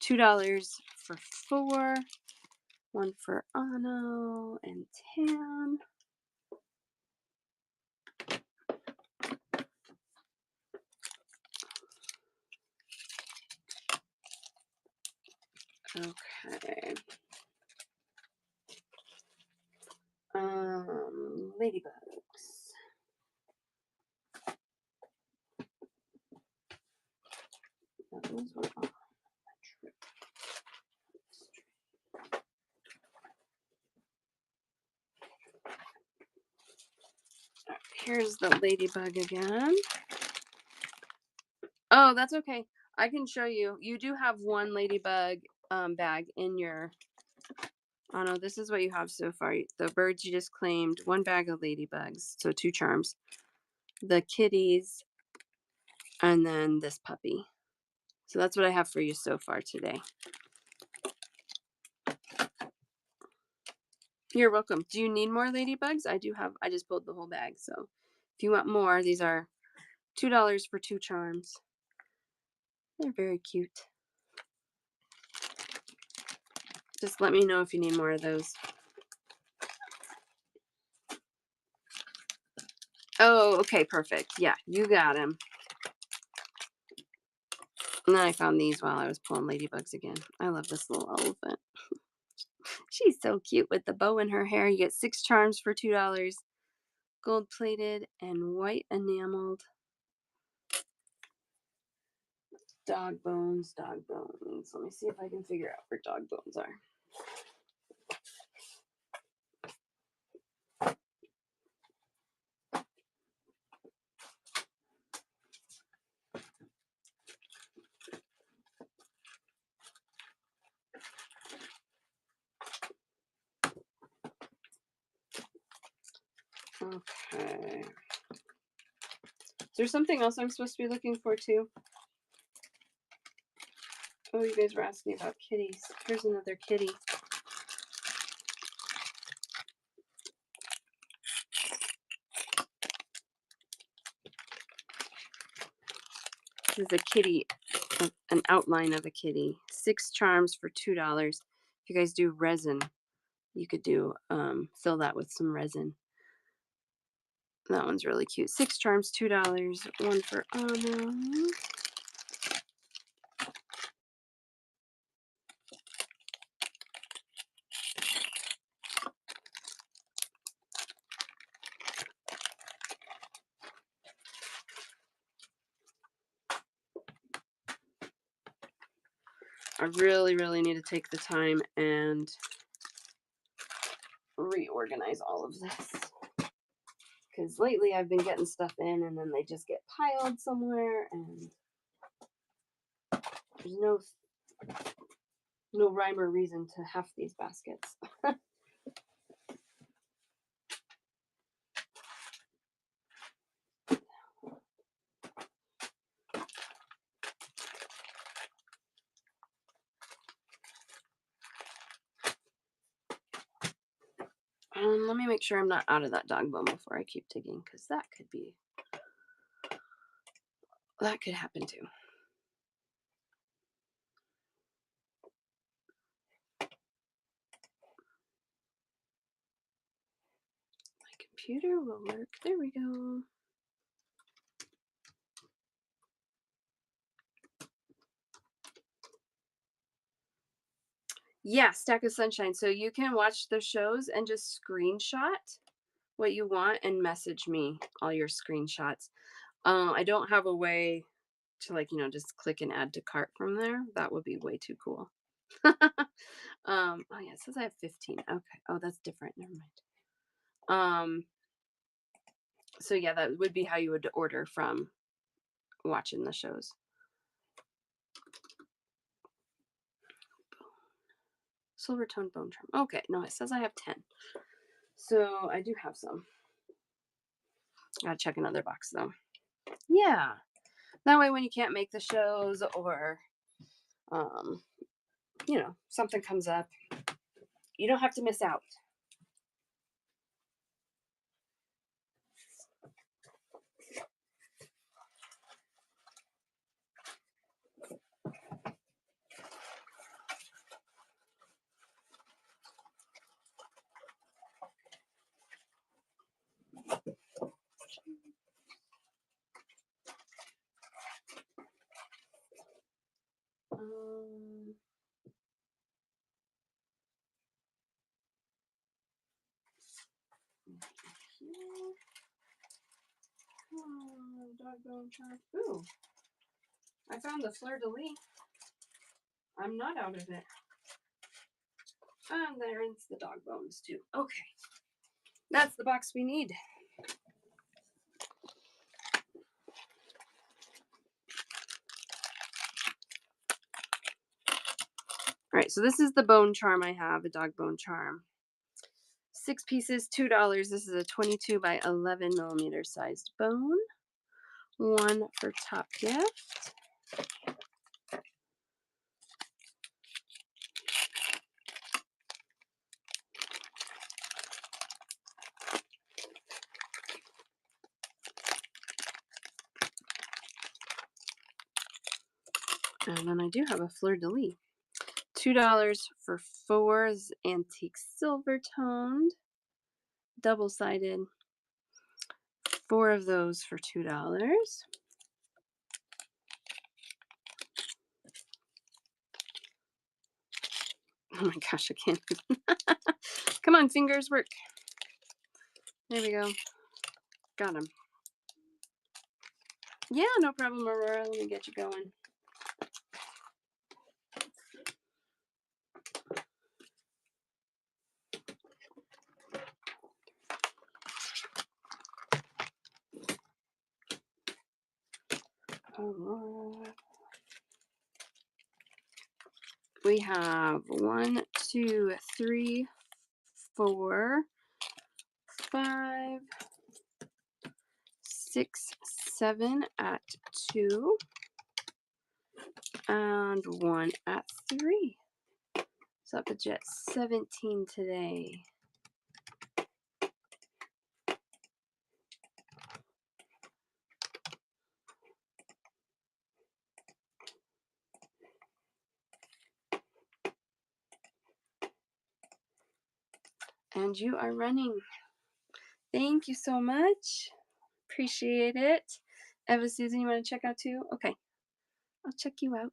$2 for 4. One for Ano and Tan. Okay. Ladybugs. Those were on a trip. Here's the ladybug again. Oh, that's okay. I can show you. You do have one ladybug bag in your. Oh no, this is what you have so far. The birds you just claimed, one bag of ladybugs, so 2 charms. The kitties, and then this puppy. So that's what I have for you so far today. You're welcome. Do you need more ladybugs? I do have. I just pulled the whole bag. So if you want more, these are $2 for 2 charms. They're very cute. Just let me know if you need more of those. Oh, okay, perfect. Yeah, you got him. And then I found these while I was pulling ladybugs again. I love this little elephant. She's so cute with the bow in her hair. You get 6 charms for $2. Gold plated and white enameled. Dog bones, dog bones. Let me see if I can figure out where dog bones are. Okay. Is there something else I'm supposed to be looking for too? Oh, you guys were asking about kitties. Here's another kitty. This is a kitty, an outline of a kitty. 6 charms for $2. If you guys do resin, you could do fill that with some resin. That one's really cute. 6 charms, $2. One for Anna. I really, really need to take the time and reorganize all of this. Because lately I've been getting stuff in and then they just get piled somewhere and there's no rhyme or reason to half these baskets. Let me make sure I'm not out of that dog bone before I keep digging, because that could happen too. My computer will work. There we go. Yeah, Stack of Sunshine. So you can watch the shows and just screenshot what you want and message me all your screenshots. I don't have a way to just click and add to cart from there. That would be way too cool. Oh yeah, it says I have 15. Okay. Oh, that's different. Never mind. So yeah, that would be how you would order from watching the shows. Silver tone bone charm. Okay, no, it says I have 10. So I do have some. Gotta check another box though. Yeah. That way when you can't make the shows or something comes up, you don't have to miss out. dog bone charm. Ooh, I found the fleur-de-lis. I'm not out of it. And there's the dog bones too. Okay, that's the box we need. All right, so this is the bone charm I have, a dog bone charm. 6 pieces, $2. This is a 22 by 11 millimeter sized bone. 1 for top gift. And then I do have a fleur-de-lis. $2 for 4 antique silver toned, double-sided. 4 of those for $2. Oh my gosh, I can't. Come on, fingers, work. There we go. Got him. Yeah, no problem, Aurora. Let me get you going. Aurora. We have 1, 2, 3, 4, 5, 6, 7 at 2, and 1 at 3. So that puts you at 17 today. And you are running. Thank you so much. Appreciate it. Eva Susan, you want to check out too? Okay. I'll check you out.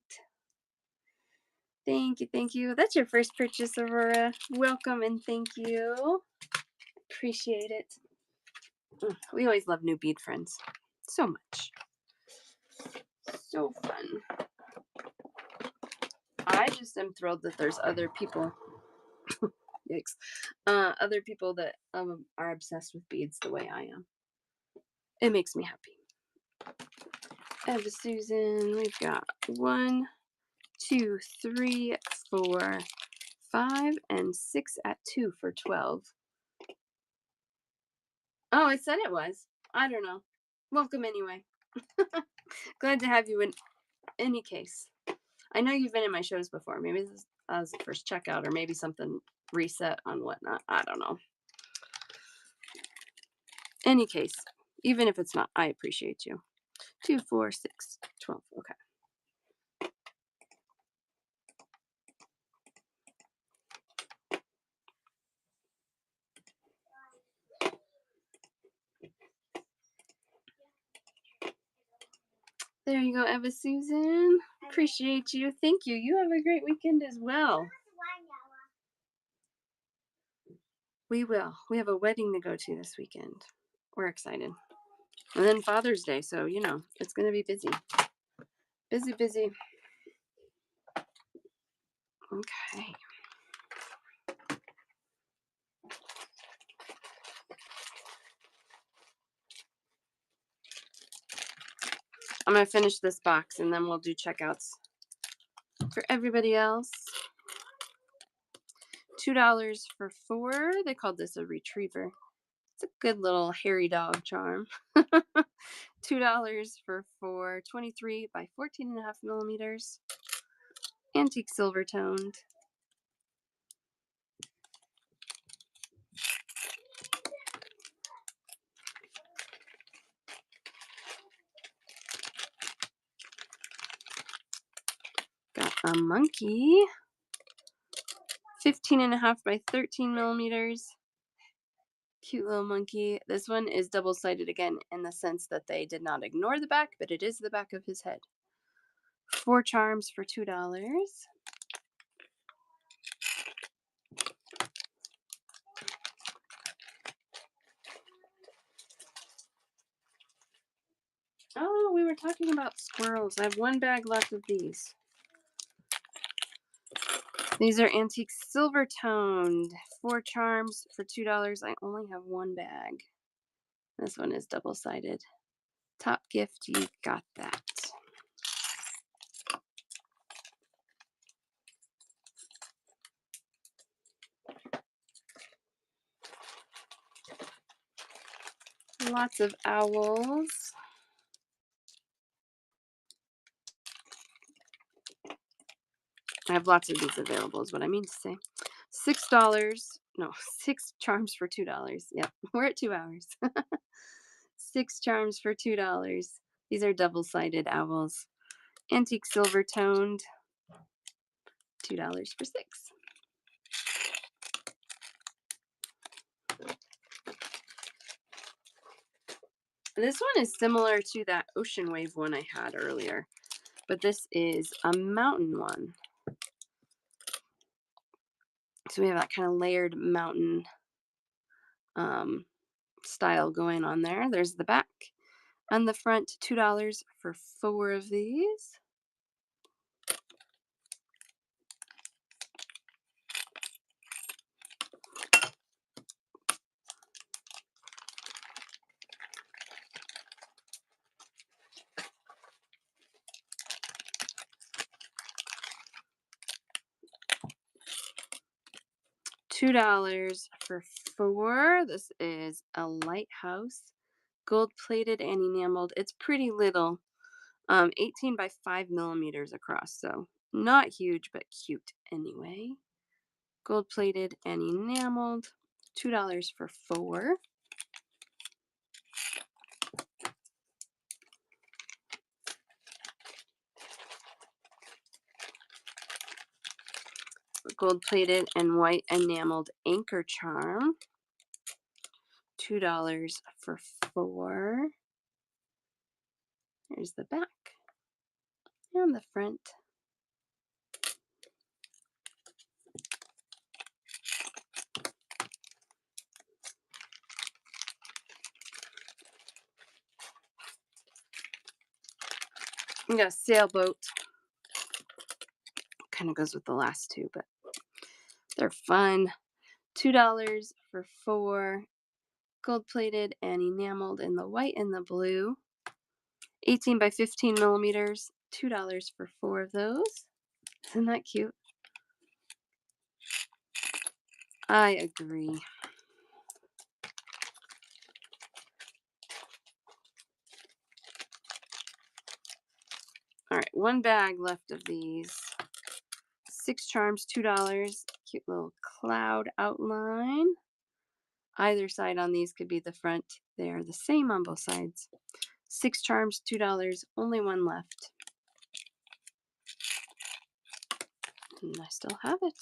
Thank you, thank you. That's your first purchase, Aurora. Welcome and thank you. Appreciate it. We always love new bead friends. So much. So fun. I just am thrilled that there's other people. Yikes. Other people that are obsessed with beads the way I am. It makes me happy. Eva Susan, we've got 1, 2, 3, 4, 5, and 6 at 2 for 12. Oh, I said it was. I don't know. Welcome anyway. Glad to have you in any case. I know you've been in my shows before. Maybe this was the first checkout, or maybe something reset on whatnot. I don't know. Any case, even if it's not, I appreciate you. 2, 4, 6, 12. Okay. There you go, Eva Susan. Appreciate you. Thank you. You have a great weekend as well. We will. We have a wedding to go to this weekend. We're excited. And then Father's Day, so you know, it's going to be busy. Busy, busy. Okay. I'm going to finish this box and then we'll do checkouts for everybody else. $2 for 4. They called this a retriever. It's a good little hairy dog charm. $2 for 4. 23 by 14.5 millimeters. Antique silver toned. Got a monkey. 15.5 by 13 millimeters. Cute little monkey. This one is double-sided again in the sense that they did not ignore the back, but it is the back of his head. 4 charms for $2. Oh, we're talking about squirrels. I have one bag left of these. These are antique silver toned. 4 charms for $2. I only have one bag. This one is double-sided. Top gift, you got that. Lots of owls. I have lots of these available is what I mean to say. $6. No, 6 charms for $2. Yep, we're at 2 hours. 6 charms for $2. These are double-sided owls. Antique silver toned. $2 for 6. This one is similar to that ocean wave one I had earlier, but this is a mountain one. So we have that kind of layered mountain style going on there. There's the back. On the front, $2 for 4 of these. $2 for 4. This is a lighthouse, gold plated and enameled. It's pretty little, 18 by 5 millimeters across, so not huge, but cute anyway. Gold plated and enameled. $2 for 4. Gold plated and white enameled anchor charm. $2 for 4. Here's the back and the front. We got a sailboat. Kind of goes with the last two, but they're fun. $2 for 4. Gold plated and enameled in the white and the blue. 18 by 15 millimeters. $2 for 4 of those. Isn't that cute? I agree. All right, one bag left of these. 6 charms, $2. Cute little cloud outline. Either side on these could be the front. They are the same on both sides. 6 charms, $2. Only one left. And I still have it.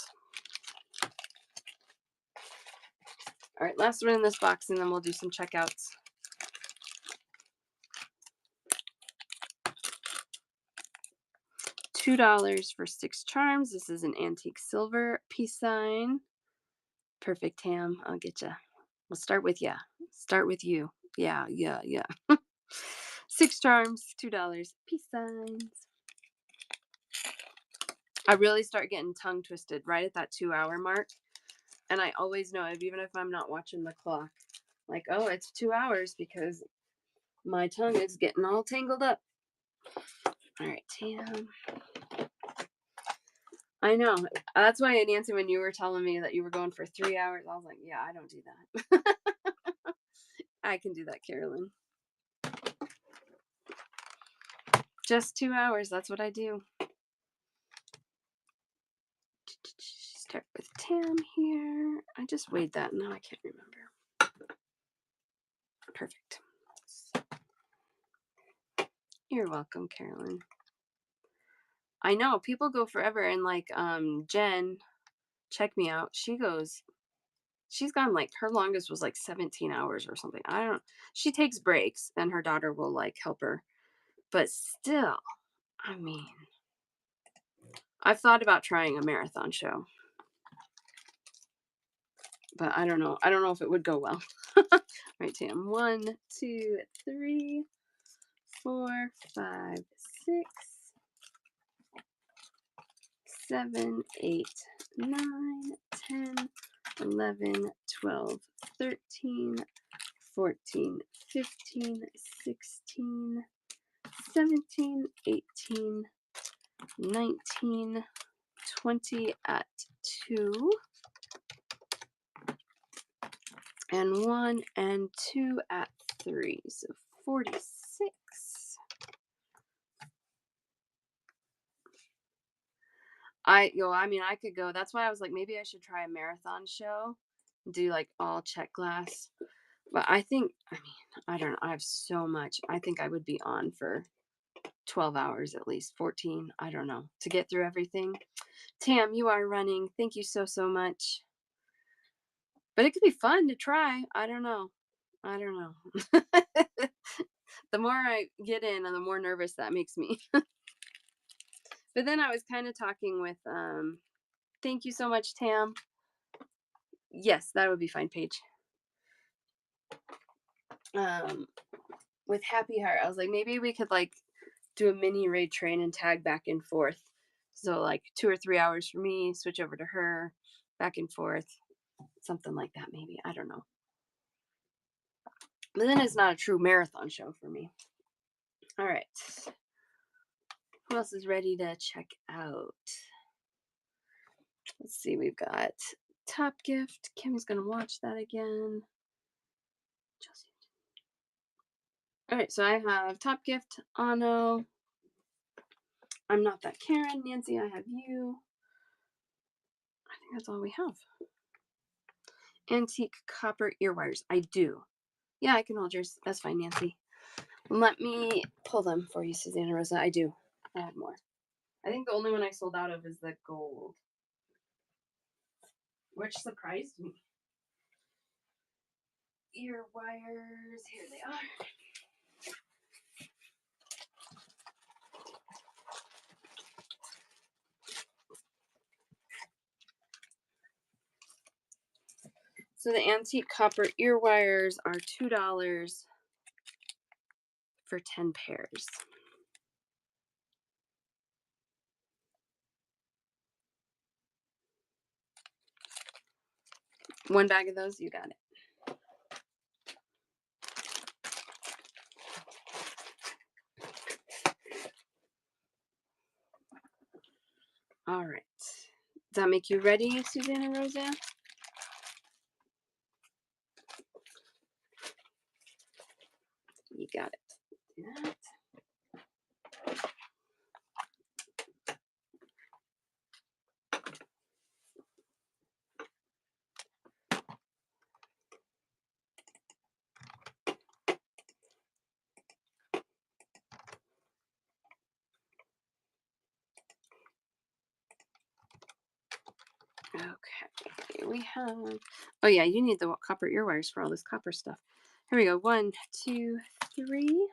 All right, last one in this box, and then we'll do some checkouts. $2 for 6 charms. This is an antique silver peace sign. Perfect, Tam. I'll get ya. We'll start with ya. Start with you. Yeah. 6 charms, $2. Peace signs. I really start getting tongue twisted right at that 2-hour mark. And I always know, even if I'm not watching the clock, like, oh, it's 2 hours because my tongue is getting all tangled up. All right, Tam. I know. That's why, Nancy, when you were telling me that you were going for 3 hours, I was like, yeah, I don't do that. I can do that, Carolyn. Just 2 hours. That's what I do. Start with Tam here. I just weighed that. Now I can't remember. Perfect. You're welcome, Carolyn. I know people go forever, and like Jen, check me out. She's gone, like, her longest was like 17 hours or something. She takes breaks and her daughter will like help her. But still, I mean, I've thought about trying a marathon show. But I don't know. I don't know if it would go well. Right, Tam. 1, 2, 3, 4, 5, 6, 7, 8, 9, 10, 11, 12, 13, 14, 15, 16, 17, 18, 19, 20 at 2, and 1 and 2 at 3, so 46. I mean, I could go. That's why I was like, maybe I should try a marathon show, do like all check glass. But I think, I mean, I don't know. I have so much. I think I would be on for 12 hours at least, 14. I don't know, to get through everything. Tam, you are running. Thank you so, so much. But it could be fun to try. I don't know. The more I get in, and the more nervous that makes me. But then I was kind of talking with, thank you so much, Tam. Yes, that would be fine, Paige. With Happy Heart, I was like, maybe we could like do a mini raid train and tag back and forth. So like 2 or 3 hours for me, switch over to her, back and forth, something like that maybe. I don't know. But then it's not a true marathon show for me. All right. Who else is ready to check out? Let's see. We've got Top Gift. Kimmy's going to watch that again. Chelsea. All right. So I have Top Gift, Ano. I'm Not That Karen. Nancy, I Have You. I think that's all we have. Antique copper earwires. I do. Yeah, I can hold yours. That's fine, Nancy. Let me pull them for you, Susanna Rosa. I do. I have more. I think the only one I sold out of is the gold, which surprised me. Ear wires. Here they are. So the antique copper ear wires are $2 for 10 pairs. One bag of those, you got it. All right. Does that make you ready, Susanna Rosa? You got it. Yeah. Okay, we have, oh yeah, you need the copper ear wires for all this copper stuff. Here we go. 1, 2, 3,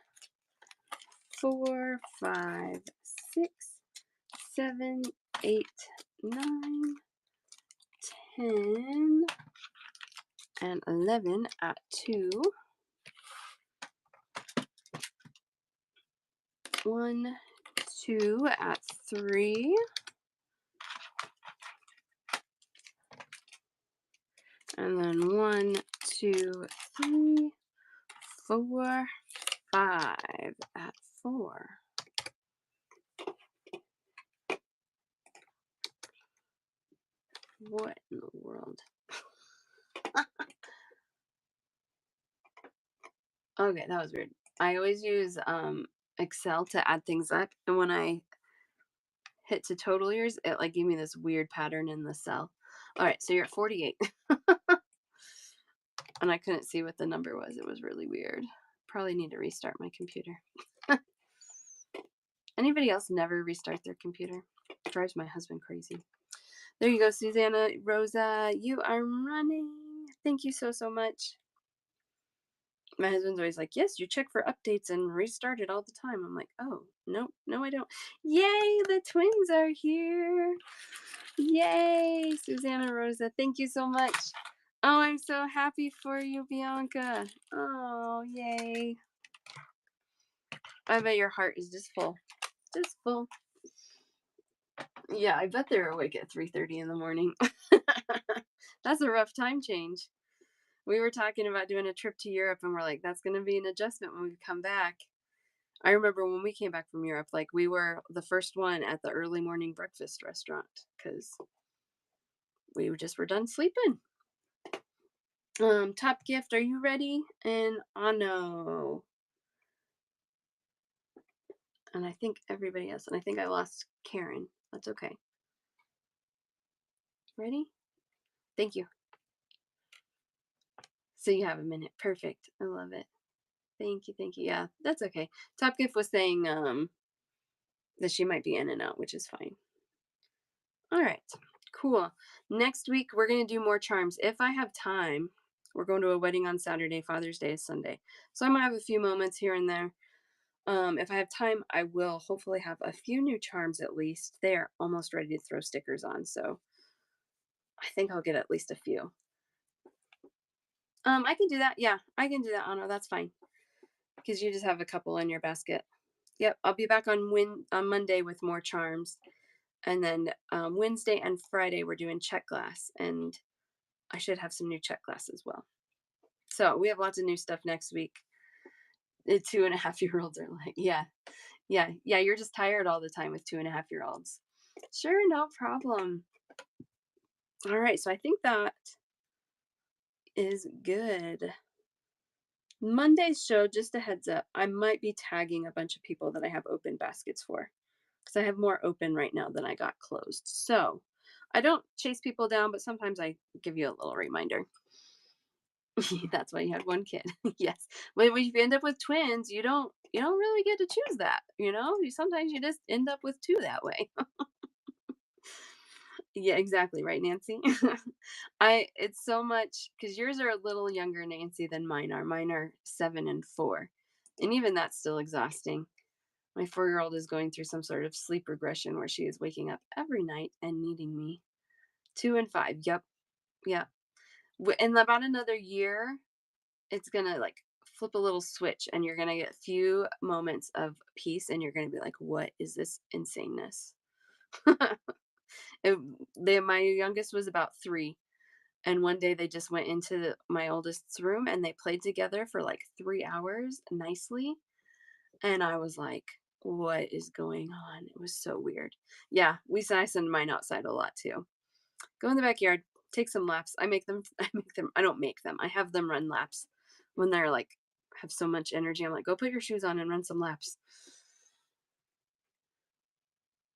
4, 5, 6, 7, 8, 9, 10, and 11 at 2. 1, 2 at 3. And then 1, 2, 3, 4, 5 at 4. What in the world? Okay, that was weird. I always use Excel to add things up, and when I hit to total years, it like gave me this weird pattern in the cell. All right, so you're at 48. And I couldn't see what the number was. It was really weird. Probably need to restart my computer. Anybody else never restart their computer? It drives my husband crazy. There you go, Susanna Rosa. You are running. Thank you so, so much. My husband's always like, yes, you check for updates and restart it all the time. I'm like, oh, no, I don't. Yay, the twins are here. Yay, Susanna Rosa. Thank you so much. Oh, I'm so happy for you, Bianca. Oh, yay. I bet your heart is just full. Just full. Yeah, I bet they're awake at 3:30 in the morning. That's a rough time change. We were talking about doing a trip to Europe and we're like, that's gonna be an adjustment when we come back. I remember when we came back from Europe, like we were the first one at the early morning breakfast restaurant because we just were done sleeping. Top gift, are you ready? And no. And I think everybody else. And I think I lost Karen. That's okay. Ready? Thank you. So you have a minute. Perfect. I love it. Thank you. Thank you. Yeah, that's okay. Top gift was saying that she might be in and out, which is fine. All right. Cool. Next week we're gonna do more charms. If I have time, we're going to a wedding on Saturday, Father's Day is Sunday. So I might have a few moments here and there. If I have time, I will hopefully have a few new charms at least. They are almost ready to throw stickers on, so I think I'll get at least a few. I can do that. Yeah, I can do that, Anna. That's fine. Because you just have a couple in your basket. Yep, I'll be back on Monday with more charms, and then Wednesday and Friday we're doing check glass, and I should have some new check glass as well. So we have lots of new stuff next week. The 2.5-year-olds are like, yeah, yeah, yeah. You're just tired all the time with 2.5-year-olds. Sure, no problem. All right, so I think that is good. Monday's show, just a heads up, I might be tagging a bunch of people that I have open baskets for because I have more open right now than I got closed. So I don't chase people down, but sometimes I give you a little reminder. That's why you had one kid. Yes. When you end up with twins, you don't really get to choose that, you know? Sometimes you just end up with two that way. Yeah, exactly, right, Nancy? It's so much because yours are a little younger, Nancy, than mine are. Mine are 7 and 4. And even that's still exhausting. My 4-year-old is going through some sort of sleep regression where she is waking up every night and needing me. 2 and 5. Yep. Yep. In about another year, it's gonna like flip a little switch and you're gonna get a few moments of peace and you're gonna be like, what is this insaneness? My youngest was about 3, and one day they just went into my oldest's room and they played together for like 3 hours nicely, and I was like, what is going on? It was so weird. Yeah, I send mine outside a lot too. Go in the backyard, take some laps. I make them. I don't make them. I have them run laps when they're like have so much energy. I'm like, go put your shoes on and run some laps.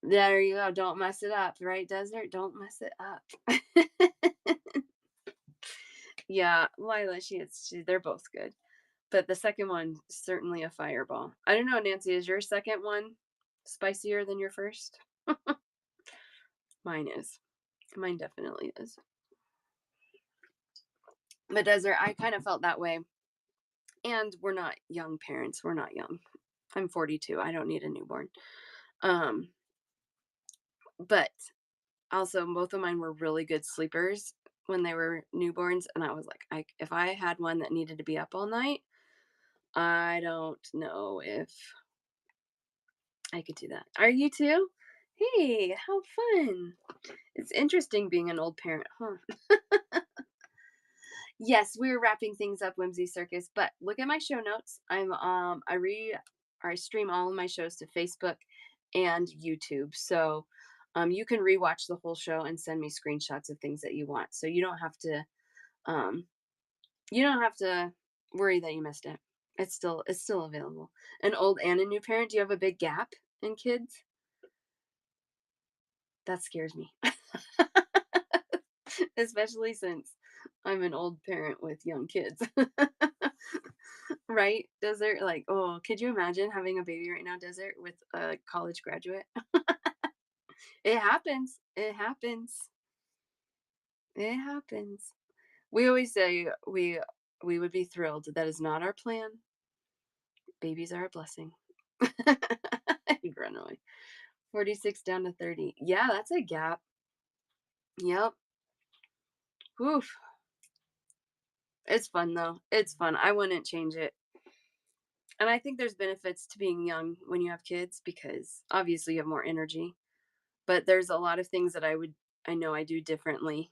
There you go. Don't mess it up, right, Desert? Don't mess it up. Yeah, Lila, they're both good. But the second one, certainly a fireball. I don't know, Nancy, is your second one spicier than your first? Mine is. Mine definitely is. But Desert, I kind of felt that way. And we're not young parents. We're not young. I'm 42. I don't need a newborn. Um, but also both of mine were really good sleepers when they were newborns, and I was like, if I had one that needed to be up all night, I don't know if I could do that. Are you too? Hey, how fun. It's interesting being an old parent, huh? Yes, we're wrapping things up, Whimsy Circus, but look at my show notes. I stream all of my shows to Facebook and YouTube. So you can rewatch the whole show and send me screenshots of things that you want. So um you don't have to worry that you missed it. It's still available. An old and a new parent, do you have a big gap in kids? That scares me. Especially since I'm an old parent with young kids. Right? Desert, like, oh, could you imagine having a baby right now, Desert, with a college graduate? It happens. It happens. It happens. We always say we would be thrilled. That is not our plan. Babies are a blessing. I'd run away. 46 down to 30. Yeah, that's a gap. Yep. Oof. It's fun though. It's fun. I wouldn't change it. And I think there's benefits to being young when you have kids because obviously you have more energy, but there's a lot of things that I know I do differently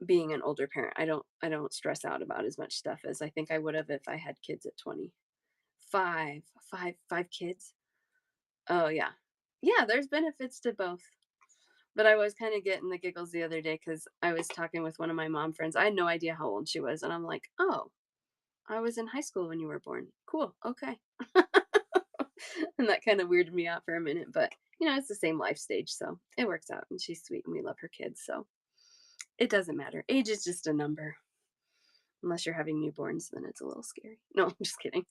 being an older parent. I don't stress out about as much stuff as I think I would have if I had kids at 25. Five kids. Oh yeah. Yeah, there's benefits to both. But I was kind of getting the giggles the other day because I was talking with one of my mom friends. I had no idea how old she was. And I'm like, oh, I was in high school when you were born. Cool. Okay. And that kind of weirded me out for a minute. But, it's the same life stage. So it works out. And she's sweet and we love her kids. So it doesn't matter. Age is just a number. Unless you're having newborns, then it's a little scary. No, I'm just kidding.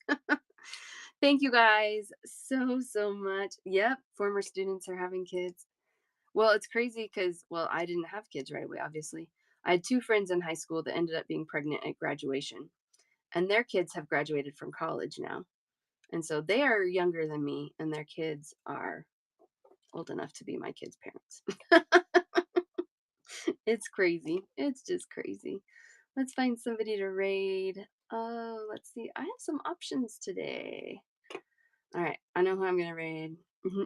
Thank you guys so, so much. Yep. Former students are having kids. Well, it's crazy because, well, I didn't have kids right away, obviously. I had two friends in high school that ended up being pregnant at graduation, and their kids have graduated from college now. And so they are younger than me, and their kids are old enough to be my kids' parents. It's crazy. It's just crazy. Let's find somebody to raid. Oh, let's see. I have some options today. All right. I know who I'm going to raid.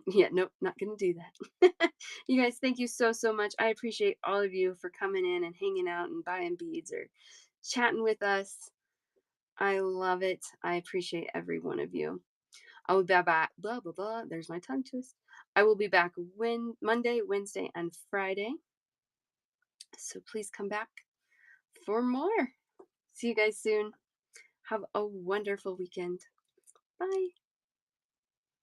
Yeah, nope, not going to do that. You guys, thank you so, so much. I appreciate all of you for coming in and hanging out and buying beads or chatting with us. I love it. I appreciate every one of you. I will be back. Blah, blah, blah. There's my tongue twist. I will be back Monday, Wednesday, and Friday. So please come back for more. See you guys soon. Have a wonderful weekend. Bye.